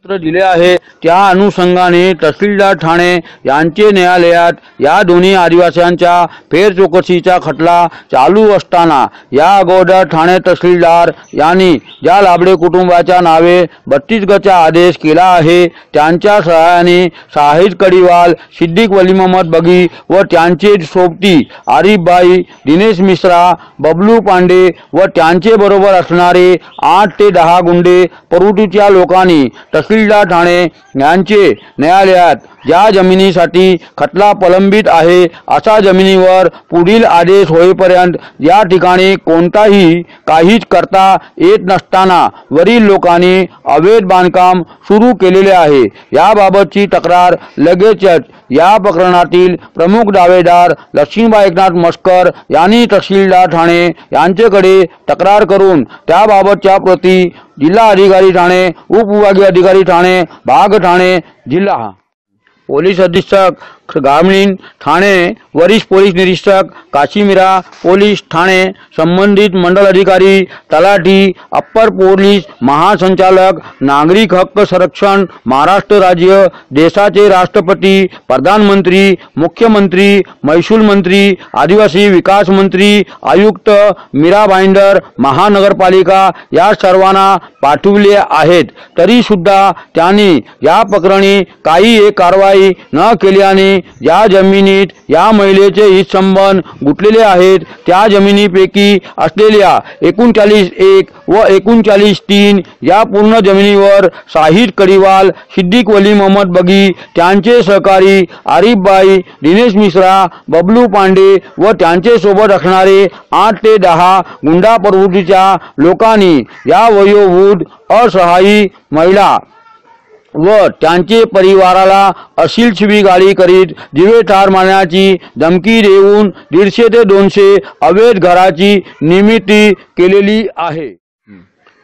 पत्र दिले आहे। त्या अनुषंगाने तहसीलदार ठाणे यांचे न्यायालयात या दोन्ही आदिवासींच्या फेरचौकशीचा खटला चालू असताना या अगोदर ठाणे तहसीलदार यांनी ज्या लाबडे कुटुंबाच्या नावे 32 गचा आदेश केला आहे त्यांच्या सहाय्याने शाहिद कडिवाल, सिद्दीक वली मोहम्मद बगी व त्यांचे सोबती आरिफबाई, दिनेश मिश्रा, बबलू पांडे व त्यांचे बरोबर असणारे 8 ते 10 गुंडे प्रवृत्तीच्या लोकांनी तहसीलदार ठाणे यांचे न्यायालयात ज्या जमिनीसाठी खटला प्रलंबित आहे अशा जमिनीवर पुढील आदेश होईपर्यंत या ठिकाणी काहीच करता येत नसताना वरील लोकांनी अवैध बांधकाम सुरू केलेले आहे। याबाबतची तक्रार लगेचच या प्रकरणातील प्रमुख दावेदार लक्ष्मीबाई एकनाथ मस्कर यांनी तहसीलदार ठाणे यांच्याकडे तक्रार करून त्याबाबतच्या प्रती जिल्हा अधिकारी ठाणे, उपविभागीय अधिकारी ठाणे, भाग ठाणे, जिल्हा पोलीस अधीक्षक ग्रामीण ठाणे, वरिष्ठ पोलीस निरीक्षक काशीमीरा पोलीस ठाणे, संबंधित मंडल अधिकारी, तलाठी, अप्पर पोलीस महासंचालक, नागरिक हक्क संरक्षण, महाराष्ट्र राज्य, देशाचे राष्ट्रपती, प्रधानमंत्री, मुख्यमंत्री, महसूल मंत्री, आदिवासी विकास मंत्री, आयुक्त, मीरा भाईंदर, महानगरपालिका या सर्वांना पाठविले आहेत। तरी सुद्धा त्यांनी या प्रकरणी काही एक कारवाई न केल्याने या जमिनीत या महिलेचे हितसंबंध गुंतलेले आहेत। त्या जमिनीपैकी असलेल्या 39(1) व 39(3) या पूर्ण जमिनीवर शाहिद कडिवाल, सिद्दीक वली मोहम्मद बगी, त्यांचे सहकारी आरिफबाई, दिनेश मिश्रा, बबलू पांडे व त्यांचे सोबत असणारे 8 ते 10 गुंडा प्रवृत्तीच्या लोकांनी या वयोवृद्ध असहाय्यी महिला व त्यांचे परिवाराला अशील शिवीगाळी करीत जीवे ठार मारण्याची धमकी देऊन 150 ते 200 अवैध घराची निर्मिती केलेली आहे।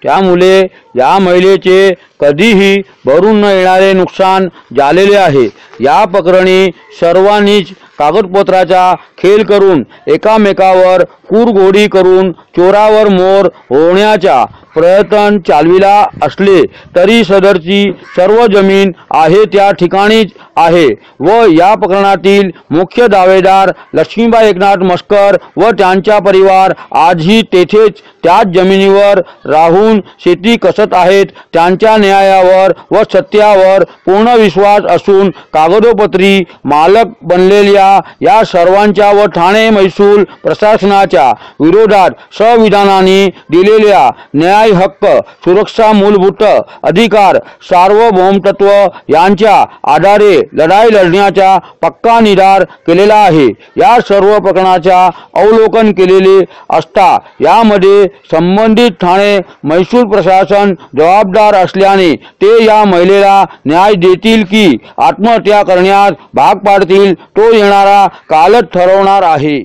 त्यामुळे या महिलेचे कधीही भरून न येणारे नुकसान झालेले आहे। या प्रकरणी सर्वांनीच कागदपत्राचा खेळ करून एकामेकावर कुरघोडी करून चोरावर मोर होण्याचा प्रयत्न चालविला असले तरी सदरची सर्व जमीन आहे त्या ठिकाणीच आहे व या प्रकरणातील मुख्य दावेदार लक्ष्मीबाई एकनाथ मस्कर व त्यांचा परिवार आजही तेथेच त्याच जमिनीवर राहून शेती कसत आहेत। त्यांच्या न्यायावर व सत्यावर पूर्ण विश्वास असून कागदोपत्री मालक बनलेल्या या सर्वांच्या व ठाणे महसूल प्रशासनाच्या विरोधात संविधानाने दिलेल्या न्याय, हक्क, सुरक्षा, मूलभूत अधिकार, सार्वभौमत्व यांच्या आधारे लढाई लढण्याचा पक्का निर्धार केलेला आहे। या सर्व प्रकरणाचा अवलोकन केलेले असता यामध्ये संबंधित ठाणे महसूल प्रशासन जबाबदार असल्याने ते या महिलेला न्याय देतील की आत्महत्या करण्यास भाग पाडतील तो येणारा कालच ठरवणार आहे।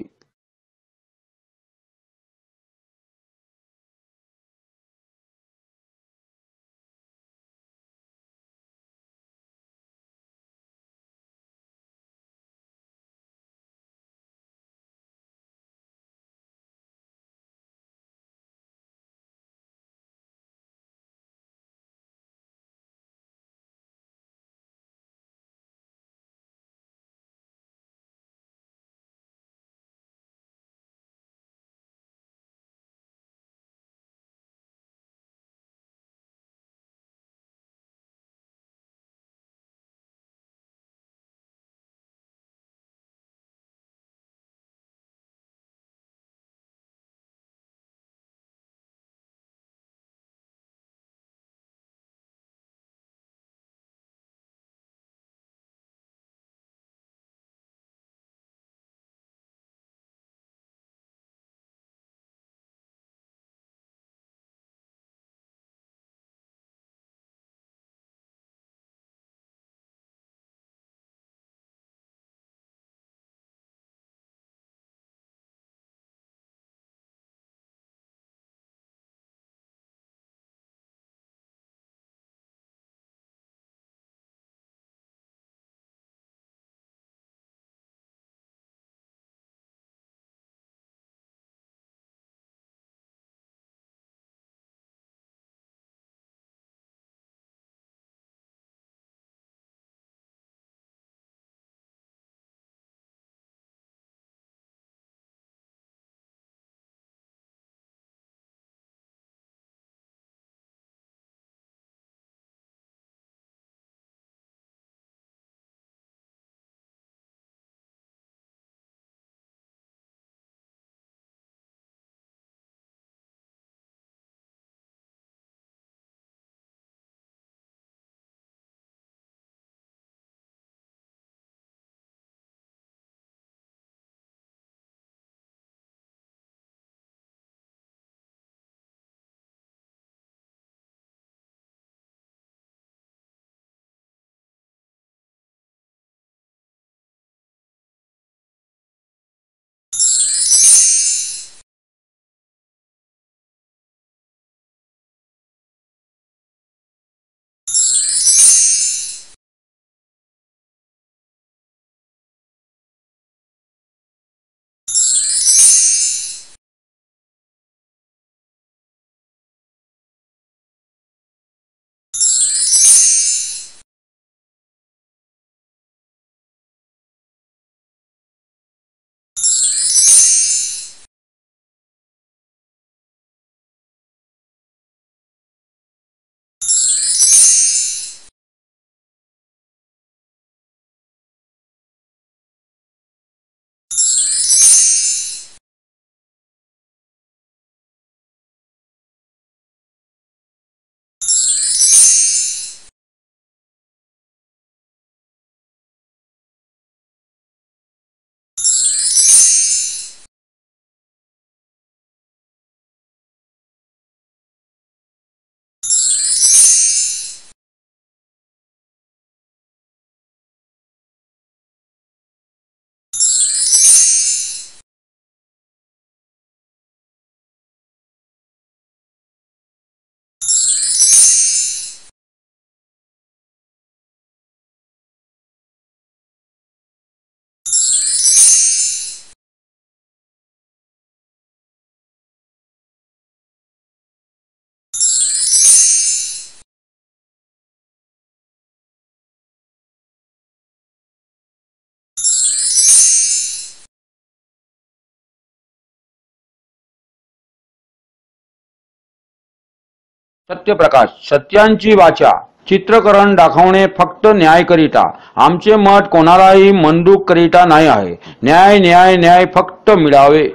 सत्यप्रकाश सत्यांची वाचा चित्रकरण दाखवणे फक्त न्यायकरिता. आमचे मत कोणालाही मंदूक करिता नाही आहे. न्याय न्याय न्याय फक्त मिळावे.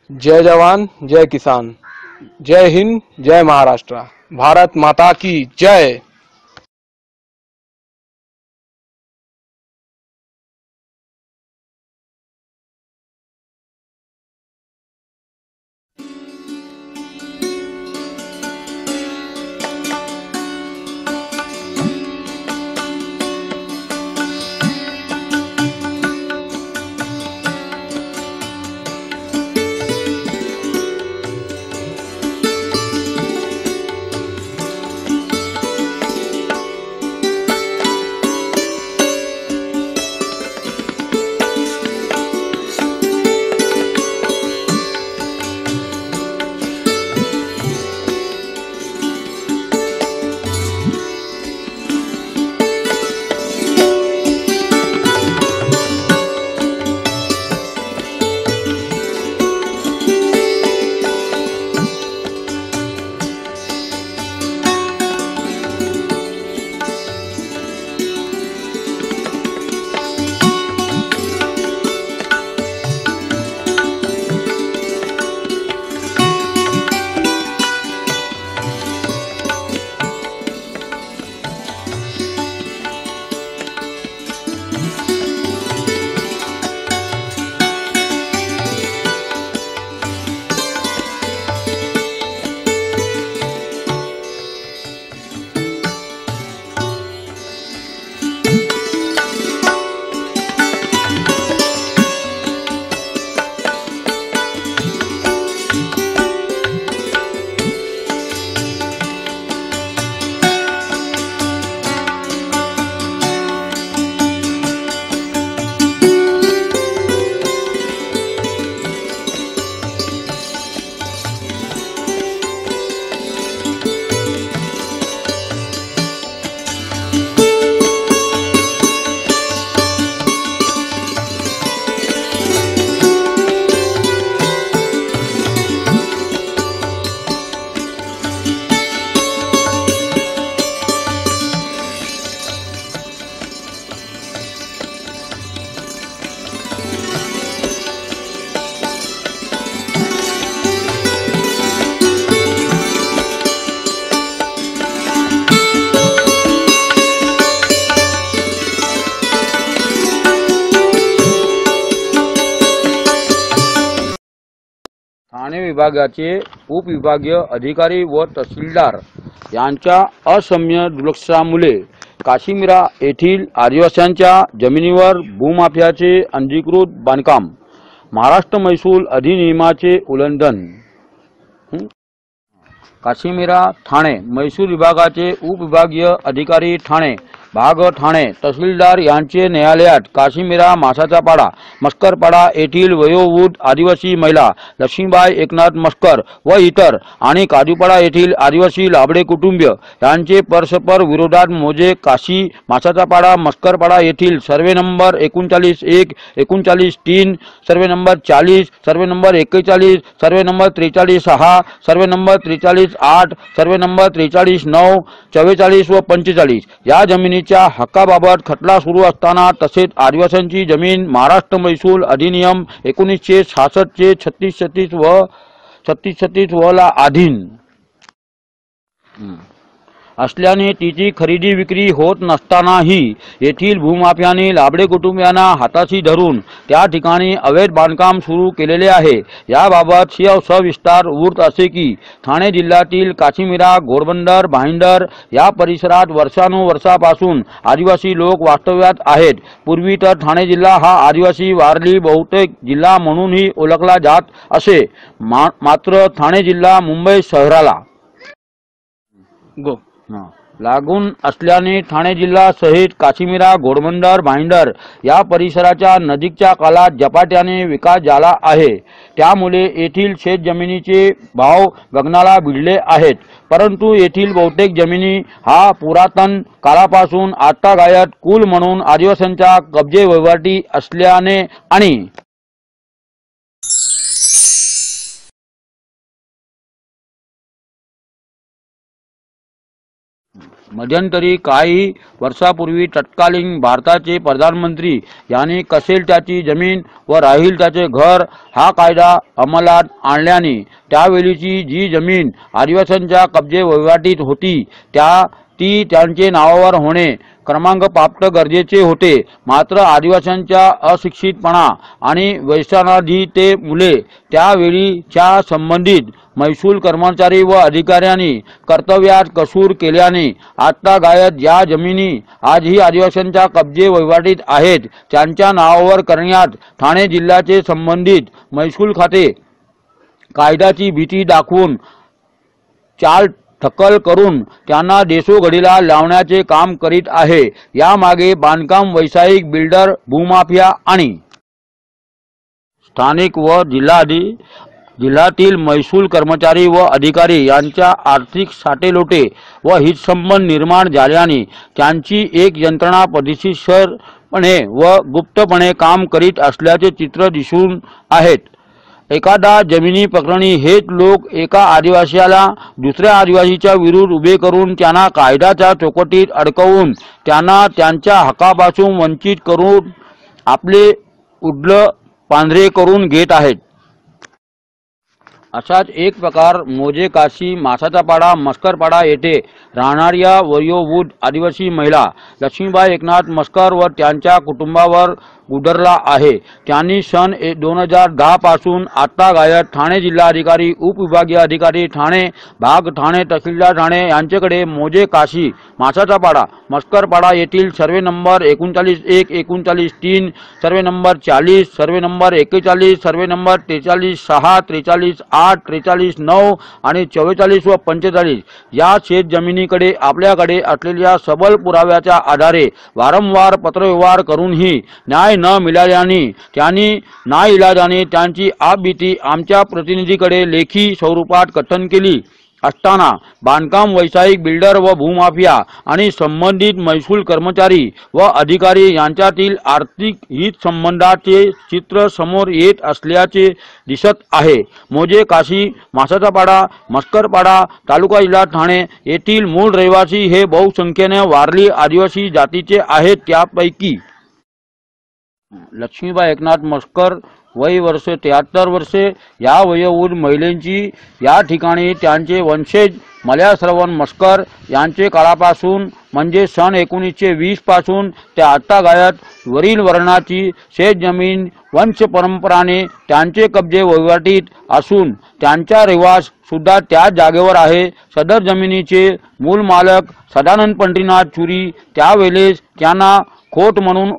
जय जवान जय किसान, जय हिंद जय महाराष्ट्र, भारत माता की जय. ठाणे विभागाचे उपविभागीय अधिकारी व तहसीलदार यांच्या असम्य दुर्लक्षामुळे काशीमिरा येथील आदिवासींच्या जमिनीवर भूमाफियाचे अनधिकृत बांधकाम, महाराष्ट्र महसूल अधिनियमाचे उल्लंघन. काशीमिरा ठाणे महसूल विभागाचे उपविभागीय अधिकारी ठाणे भाग ठाणे तहसीलदार यांचे न्यायालयात काशीमिरा मासाचा पाडा मस्करपाडा येथील वयोवृद्ध आदिवासी महिला लक्ष्मीबाई एकनाथ मस्कर व इतर आणि काजूपाडा येथील आदिवासी लाबडे कुटुंबीय यांचे परस्पर विरोधात मोजे काशी मासाचा पाडा मस्करपाडा येथील survey number 39-1, 39-3, survey number 40, survey number 41, survey number 43-6, survey number 43-8, survey number 43-9, 44 व 45 या जमिनीच्या हक्काबाबत खटला सुरू असताना तसेच आदिवासींची जमीन महाराष्ट्र महसूल अधिनियम 1966 चे 36 व 36 व ला अधीन असल्याने तिची खरेदी विक्री होत नसतानाही येथील भूमाफियांनी लाबडे कुटुंबियांना हाताशी धरून त्या ठिकाणी अवैध बांधकाम सुरू केलेले आहे. याबाबत सविस्तार वृत्त असे की ठाणे जिल्ह्यातील काशीमिरा घोडबंदर भाईंदर या परिसरात वर्षानुवर्षापासून आदिवासी लोक वास्तव्यात आहेत. पूर्वी तर ठाणे जिल्हा हा आदिवासी वारली बहुतेक जिल्हा म्हणूनही ओळखला जात असे. मात्र ठाणे जिल्हा मुंबई शहराला लागून असल्याने ठाणे जिल्हा सहित काशीमिरा घोडबंदर भाईंदर या परिसराच्या नजीकच्या काळात झपाट्याने विकास झाला आहे. त्यामुळे येथील शेतजमिनीचे भाव गगनाला भिडले आहेत. परंतु येथील बहुतेक जमिनी हा पुरातन काळापासून आजतागायत कुल म्हणून आदिवासींच्या कब्जे वहिवाटी असल्याने आणि मध्यंतरी काही वर्षापूर्वी तत्कालीन भारताचे प्रधानमंत्री यांनी कसेल त्याची जमीन व राहील त्याचे घर हा कायदा अंमलात आणल्याने त्यावेळीची जी जमीन आदिवासींच्या कब्जे वहिवाटीत होती ती त्यांचे नावावर होणे क्रमांक प्राप्त गरजेचे होते। मात्र आदिवासींच्या अशिक्षितपणा आणि वैषम्यामुळे त्यावेळीच्या संबंधित महसूल कर्मचारी व अधिकाऱ्यांनी कर्तव्यात कसूर केल्याने आता गायत या जमिनी आजही आदिवासींच्या कब्जे वहिवाटीत आहेत त्यांच्या नावावर करण्यात ठाणे जिल्ह्याचे संबंधित महसूल खाते कायद्याची भीती दाखवून चाल ठक्कल करून त्यांना देशोघडीला लावण्याचे काम करीत आहे। यामागे बांधकाम व्यावसायिक बिल्डर भूमाफिया आणि स्थानिक व जिल्ह्यातील महसूल कर्मचारी व अधिकारी यांच्या आर्थिक साटेलोटे व हितसंबंध निर्माण झाल्याने त्यांची एक यंत्रणा पद्धतशीरपणे व गुप्तपणे काम करीत असल्याचे चित्र दिसून आहेत। एखादा जमिनी प्रकरणी हेच लोक एका आदिवासीला दुसऱ्या आदिवासीच्या विरुद्ध उभे करून त्यांना कायद्याच्या चौकटीत अडकवून त्यांना त्यांच्या हक्कापासून वंचित करून आपले उडल पांढरे करून घेत आहेत। असाच एक प्रकार मोजे काशी मासाचापाडा मस्करपाडा येथे राहणाऱ्या वयोवृद्ध आदिवासी महिला लक्ष्मीबाई एकनाथ मस्कर व त्यांच्या कुटुंबावर उधरला आहे। त्यांनी सन 2010 पासून आता गायत ठाणे जिल्हाधिकारी उपविभागीय अधिकारी ठाणे भाग ठाणे तहसीलदार ठाणे यांच्याकडे मोजे काशी मासाचापाडा मस्करपाडा येथील survey number 39-1 39-3 survey number 40 survey number 41 survey number 43-6 43-8 43-9 आणि 44 व 45 या शेत जमिनीकडे आपल्याकडे असलेल्या सबल पुराव्याच्या आधारे वारंवार पत्रव्यवहार करूनही न्याय न मिळाल्याने त्यांनी नाईलाजाने त्यांची आपबीती आमच्या प्रतिनिधीकडे लेखी स्वरूपात कथन केली असताना बांधकाम व्यावसायिक बिल्डर व भूमाफिया आणि संबंधित महसूल कर्मचारी व अधिकारी यांच्यातील आर्थिक हितसंबंधाचे चित्र समोर येत असल्याचे दिसत आहे। मोजे काशी मासाचापाडा मस्करपाडा तालुका जिल्हा ठाणे येथील मूळ रहिवासी हे बहुसंख्येने वारली आदिवासी जातीचे आहेत। त्यापैकी लक्ष्मीबाई एकनाथ मस्कर वय वर्ष 73 वर्षे या वयोवृद्ध महिलेची या ठिकाणी त्यांचे वंशज मल्या श्रवण मस्कर यांचे काळापासून म्हणजे सन 1920 पासून ते आता गायत वरील वर्णाची शेत जमीन वंश परंपराने त्यांचे कब्जे वहिवाटीत असून त्यांचा रहिवास सुद्धा त्याच जागेवर आहे। सदर जमिनीचे मूल मालक सदानंद पंढरीनाथ चुरी त्यावेळेस त्यांना खोट म्हणून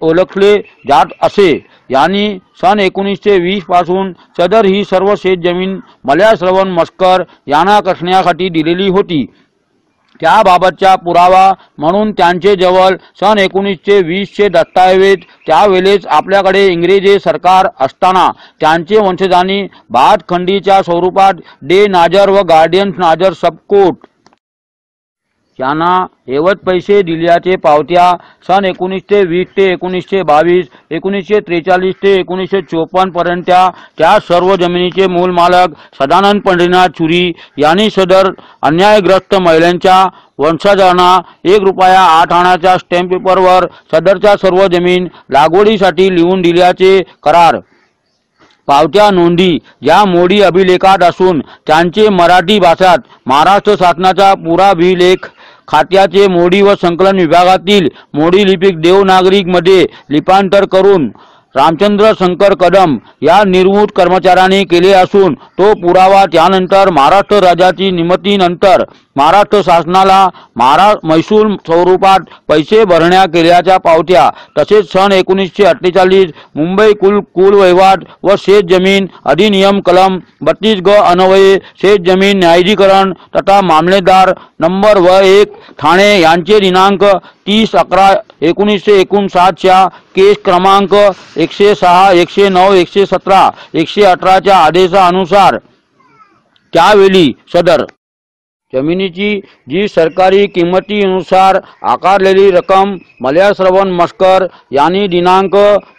ओळखले जात असे। यांनी सन 1920 पासून सदर ही सर्व शेत जमीन मल्या श्रवण मस्कर यांना कसण्यासाठी दिलेली होती। त्याबाबतचा पुरावा म्हणून त्यांचे जवळ सन 1920 चे दस्तावेज त्यावेळेस आपल्याकडे इंग्रजी सरकार असताना त्यांचे वंशजांनी भातखंडीच्या स्वरूपात डे नाजर व गार्डियन नाजर सबकोट यांना एवढ पैसे दिल्याचे पावत्या सन 1920 ते 1922 1943 ते 1954 पर्यंत त्या सर्व जमिनीचे मूल मालक सदानंद पंढरीनाथ चुरी यांनी सदर अन्यायग्रस्त महिलांच्या वंशजांना 1 रुपया 8 आण्याच्या स्टॅम्प पेपरवर सदरच्या सर्व जमीन लागवडीसाठी लिहून दिल्याचे करार पावत्या नोंदी या मोडी अभिलेखात असून त्यांचे मराठी भाषात महाराष्ट्र शासनाचा पुराभिलेख खात्याचे मोडी व संकलन विभागातील मोडी लिपिक देवनागरिक मध्ये लिपांतर करून रामचंद्र शंकर कदम या निर्वृत कर्मचाऱ्यांनी केले असून तो पुरावा त्यानंतर महाराष्ट्र राज्याची निमित्तीनंतर महाराष्ट्र शासनाला महसूल स्वरूपात पैसे भरण्या केल्याच्या पावत्या तसेच सन 1948 मुंबई कुल वहिवाट व शेत जमीन अधिनियम कलम 32 ग अन्वये शेत जमीन न्यायाधिकरण तथा मामलेदार नंबर 1 ठाणे यांचे दिनांक 30/11/1959 च्या केस क्रमांक 106 109 117 118 च्या आदेशानुसार त्यावेळी सदर जमिनीची जी सरकारी किंमतीनुसार आकारलेली रक्कम मल्या श्रवण मस्कर यांनी दिनांक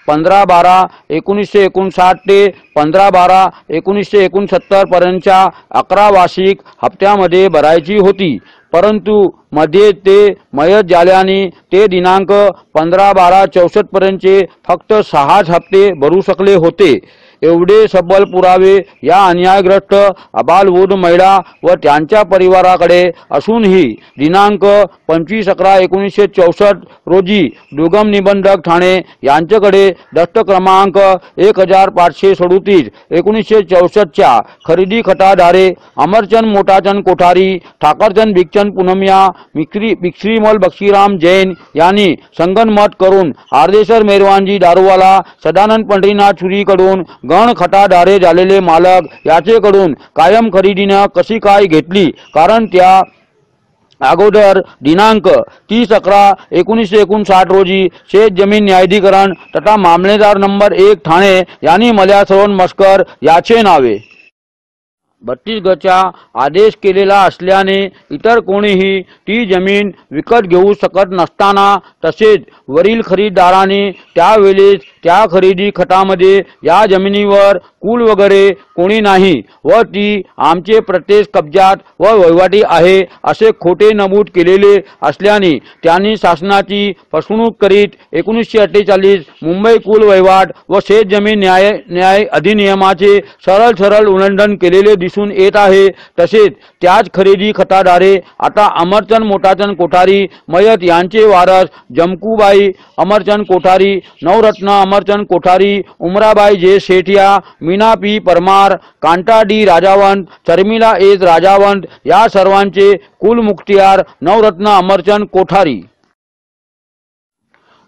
15/12/1959 ते 15/12/1969 पर्यंतच्या 11 वार्षिक हप्त्यामध्ये भरायची होती। परंतु मध्ये ते मयत झाल्याने ते दिनांक 15/12/64 पर्यंतचे फक्त 6 हप्ते भरू शकले होते। एवढे सबल पुरावे या अन्यायग्रस्त अबालवृद्ध महिला व त्यांच्या परिवाराकडे असूनही दिनांक 25/11/1964 रोजी दुर्गम निबंधक ठाणे यांच्याकडे दस्त क्रमांक 1537 1964 च्या खरेदी खताधारे अमरचंद मोटाचंद कोठारी, ठाकरचंद भिकचंद पुनमिया, बिक्श्रीमल बक्षीराम जैन यांनी संगनमत करून आर्देसर मेहरवानजी दारूवाला, सदानंद पंढरीनाथ सुरीकडून गण खताधारे झालेले मालक याचेकडून कायम खरेदीने कशी काय घेतली, कारण त्या अगोदर दिनांक 30/11/1959 रोजी शेत जमीन न्यायाधिकरण तथा मामलेदार नंबर 1 ठाणे यांनी मल्या श्रवण मस्कर याचे नावे 32 गचा आदेश केलेला असल्याने इतर कोणीही ती जमीन विकत घेऊ शकत नसताना, तसेच वरील खरीददाराने त्यावेळेस त्या खरेदी खतामध्ये या जमिनीवर कुल वगैरे कोणी नाही व ती आमचे प्रत्यक्ष कब्जात व वहिवाटी आहे असे खोटे नमूद केलेले असल्याने त्यांनी शासनाची फसवणूक करीत 1948 मुंबई कुल वहिवाट व शेत जमीन न्याय अधिनियमाचे सरळ उल्लंघन केलेले दिसून येत आहे। तसेच त्याच खरेदी खताधारे आता अमरचंद मोटाचंद कोठारी मयत यांचे वारस जमकूबाई अमरचंद कोठारी, नवरत्न Amarchand Kothari, Umrabai J Sethia, Meena P Parmar, Kanta D Rajawant, Sharmila S Rajawant या सर्वांचे कुल मुख्तियार नवरत्न अमरचंद कोठारी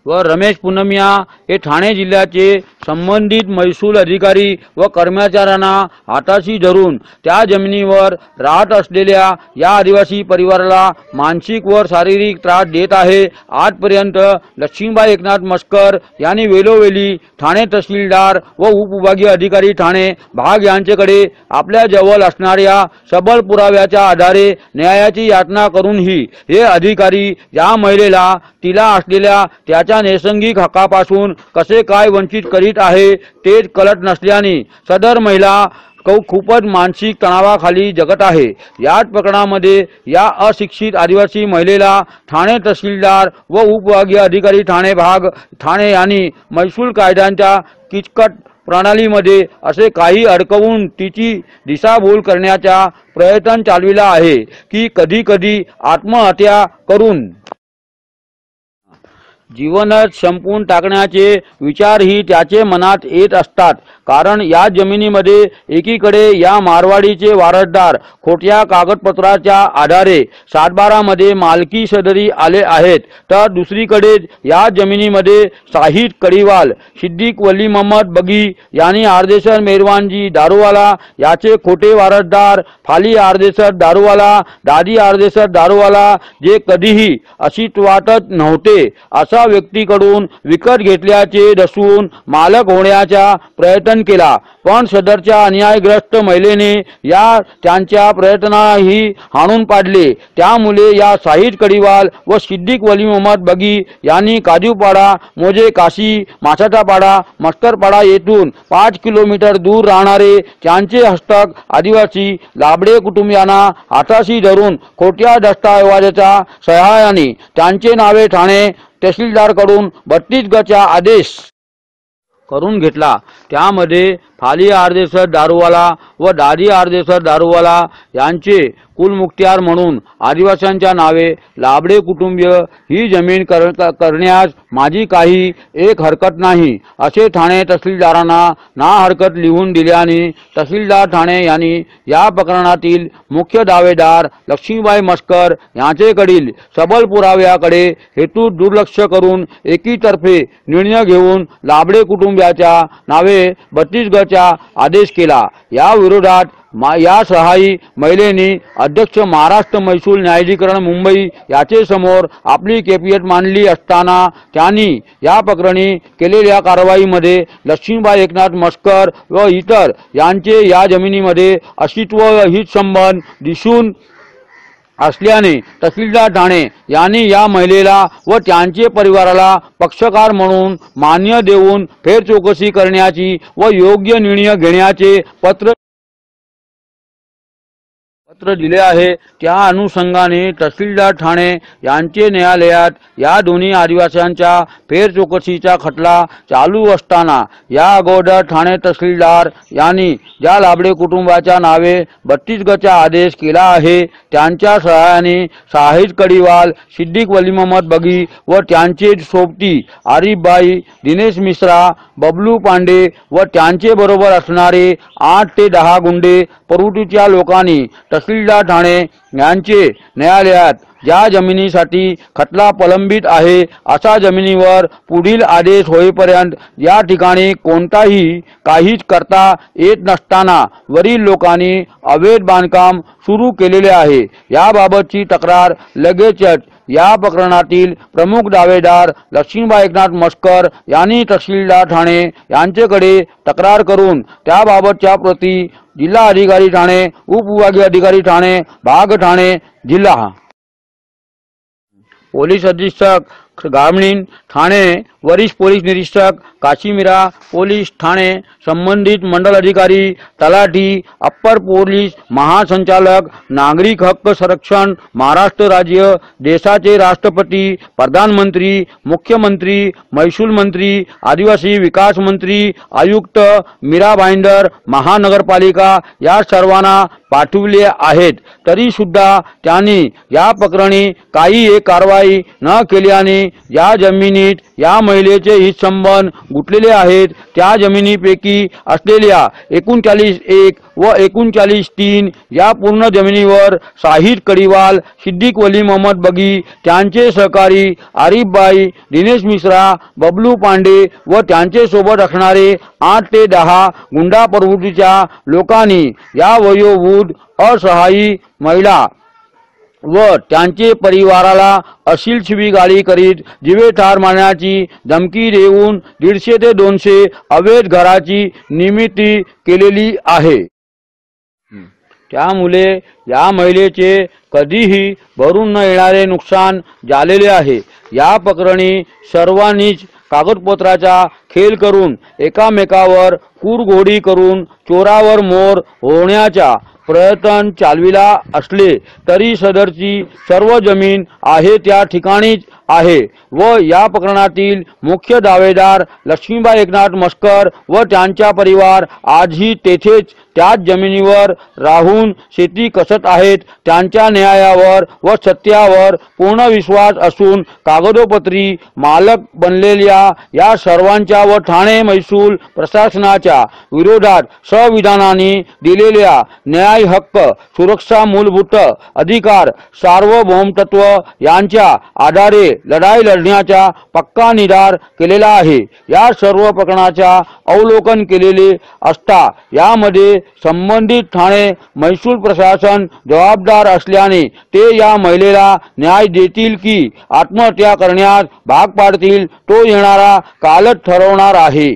व रमेश पुनमिया हे ठाणे जिल्ह्याचे संबंधित महसूल अधिकारी व कर्मचाऱ्यांना हाताशी धरून त्या जमिनीवर राहत असलेल्या या आदिवासी परिवाराला मानसिक व शारीरिक त्रास देत आहे। आजपर्यंत लक्ष्मीबाई एकनाथ मस्कर यांनी वेळोवेळी ठाणे तहसीलदार व उपविभागीय अधिकारी ठाणे भाग यांच्याकडे आपल्या जवळ असणाऱ्या सबल पुराव्याच्या आधारे न्यायाची याचना करूनही हे अधिकारी या महिलेला तिला असलेल्या त्याच्या नैसर्गिक हक्कापासून कसे काय वंचित करीत आहे तेच कळत नसल्याने सदर महिला खूपच मानसिक तणावाखाली जगत आहे। याच प्रकरणामध्ये या अशिक्षित आदिवासी महिलेला ठाणे तहसीलदार व उपविभागीय अधिकारी ठाणे भाग ठाणे यांनी महसूल कायद्यांच्या किचकट प्रणालीमध्ये असे काही अडकवून तिची दिशाभूल करण्याचा प्रयत्न चालविला आहे की कधी कधी आत्महत्या करून जीवनच संपवून टाकण्याचे विचारही त्याचे मनात येत असतात। कारण या जमिनीमध्ये एकीकडे या मारवाडीचे वारसदार खोट्या कागदपत्राच्या आधारे 7/12 मध्ये मालकी सदरी आले आहेत, तर दुसरीकडे या जमिनीमध्ये शाहिद कडिवाल, सिद्दीक वली मोहम्मद बगी यांनी आर्देसर मेहरवानजी दारूवाला याचे खोटे वारसदार फाली आर्देसर दारूवाला, दादी आर्देसर दारूवाला जे कधीही अस्तित्वातच नव्हते असा व्यक्तीकडून विकत घेतल्याचे दसून मालक होण्याचा प्रयत्न केला, पण सदरच्या अन्यायग्रस्त महिलेने या त्यांच्या प्रयत्नाही हाणून पाडले। त्यामुळे या शाहिद कडिवाल व सिद्दीक वली मोहम्मद बगी यांनी काजूपाडा, मोजे काशी, मासाचा पाडा, मस्करपाडा येथून 5 किलोमीटर दूर राहणारे त्यांचे हस्तक आदिवासी लाबडे कुटुंबियांना हाताशी धरून खोट्या दस्तऐवजाच्या सहाय्याने त्यांचे नावे ठाणे तहसीलदारकडून 32 गचा आदेश करून घेतला। त्यामध्ये फाली आर्देसर दारूवाला व दादी आर्देसर दारूवाला यांचे कुलमुख्तियार म्हणून आदिवासींच्या नावे लाबडे कुटुंबीय ही जमीन करण्यास माझी काही एक हरकत नाही असे ठाणे तहसीलदारांना ना हरकत लिहून दिल्याने तहसीलदार ठाणे यांनी या प्रकरणातील मुख्य दावेदार लक्ष्मीबाई मस्कर यांचेकडील सबल पुराव्याकडे हेतू दुर्लक्ष करून एकीतर्फे निर्णय घेऊन लाबडे कुटुंबियाच्या नावे 32 गचा आदेश केला। या विरोधात या सहाय्यी महिलेने अध्यक्ष महाराष्ट्र महसूल न्यायाधिकरण मुंबई याचे समोर आपली कैफियत मांडली असताना त्यांनी या प्रकरणी केलेल्या कारवाईमध्ये लक्ष्मीबाई एकनाथ मस्कर व इतर यांचे या जमिनीमध्ये अस्तित्व हित संबंध दिसून असल्याने तहसीलदार ठाणे यांनी या महिलेला व त्यांचे परिवाराला पक्षकार म्हणून मान्य देऊन फेर चौकशी करण्याची व योग्य निर्णय घेण्याचे पत्र पत्र दिले आहे। त्या अनुषंगाने तहसीलदार ठाणे यांचे न्यायालयात या दोन्ही आदिवासींच्या फेरचौकशीचा खटला चालू असताना या अगोदर ठाणे तहसीलदार यांनी ज्या लाबडे कुटुंबाच्या नावे 32 गचा आदेश केला आहे त्यांच्या सहाय्याने शाहिद कडिवाल, सिद्दीक वली मोहम्मद बगी व त्यांचे सोबती आरिफबाई, दिनेश मिश्रा, बबलू पांडे व त्यांचे बरोबर असणारे 8 ते 10 गुंडे प्रवृत्तीच्या लोकांनी तहसीलदार ठाणे यांचे न्यायालयात ज्या जमिनीसाठी खटला प्रलंबित आहे अशा जमिनीवर पुढील आदेश होईपर्यंत या ठिकाणी कोणताही काहीच करता येत नसताना वरील लोकांनी अवैध बांधकाम सुरू केलेले आहे। याबाबतची तक्रार लगेचच या प्रकरणातील प्रमुख दावेदार लक्ष्मीबाई एकनाथ मस्कर यांनी तहसीलदार ठाणे यांच्याकडे तक्रार करून त्याबाबतच्या प्रती जिल्हा अधिकारी ठाणे, उपविभागीय अधिकारी ठाणे, भाग ठाणे जिल्हा, पोलीस अधीक्षक ग्रामीण ठाणे, वरिष्ठ पोलीस निरीक्षक काशीमीरा पोलीस ठाणे, संबंधित मंडल अधिकारी, तलाठी, अप्पर पोलीस महासंचालक, नागरिक हक्क संरक्षण, महाराष्ट्र राज्य, देशाचे राष्ट्रपती, प्रधानमंत्री, मुख्यमंत्री, महसूल मंत्री, आदिवासी विकास मंत्री, आयुक्त, मीरा भाईंदर, महानगरपालिका या सर्वांना पाठविले आहेत। तरी सुद्धा त्यांनी या प्रकरणी काही एक कारवाई न केल्याने या जमिनीत या महिलेचे हितसंबंध गुंतलेले आहेत। त्या जमिनीपैकी असलेल्या 39(1) व 39(3) या पूर्ण जमिनीवर शाहिद कडिवाल, सिद्दीक वली मोहम्मद बगी, त्यांचे सहकारी आरिफबाई, दिनेश मिश्रा, बबलू पांडे व त्यांचे सोबत असणारे 8 ते 10 गुंडा प्रवृत्तीच्या लोकांनी या वयोवृद्ध असहाय्यी महिला व त्यांचे परिवाराला अशील शिवीगाळी करीत जीवे ठार मारण्याची धमकी देऊन 150 ते 200 अवैध घराची निर्मिती केलेली आहे। त्यामुळे या महिलेचे कधीही भरून न येणारे नुकसान झालेले आहे। या प्रकरणी सर्वांनीच कागदपत्राचा खेळ करून एकामेकावर कुरघोडी करून चोरावर मोर होण्याचा प्रयत्न चालविला असले तरी सदरची सर्व जमीन आहे त्या ठिकाणीच आहे व या प्रकरणातील मुख्य दावेदार लक्ष्मीबाई एकनाथ मस्कर व त्यांचा परिवार आजही तेथेच त्याच जमिनीवर राहून शेती कसत आहेत। त्यांच्या न्यायावर व सत्यावर पूर्ण विश्वास असून कागदोपत्री मालक बनलेल्या या सर्वांच्या व ठाणे महसूल प्रशासनाच्या विरोधात संविधानाने दिलेल्या न्याय हक्क, सुरक्षा, मूलभूत अधिकार, सार्वभौमत्व यांच्या आधारे लढाई लढण्याचा पक्का निर्धार केलेला आहे। या सर्व प्रकरणाचा अवलोकन केलेले असता यामध्ये संबंधित ठाणे महसूल प्रशासन जबाबदार असल्याने ते या महिलेला न्याय देतील की आत्महत्या करण्यास भाग पाडतील तो येणारा कालच ठरवणार आहे।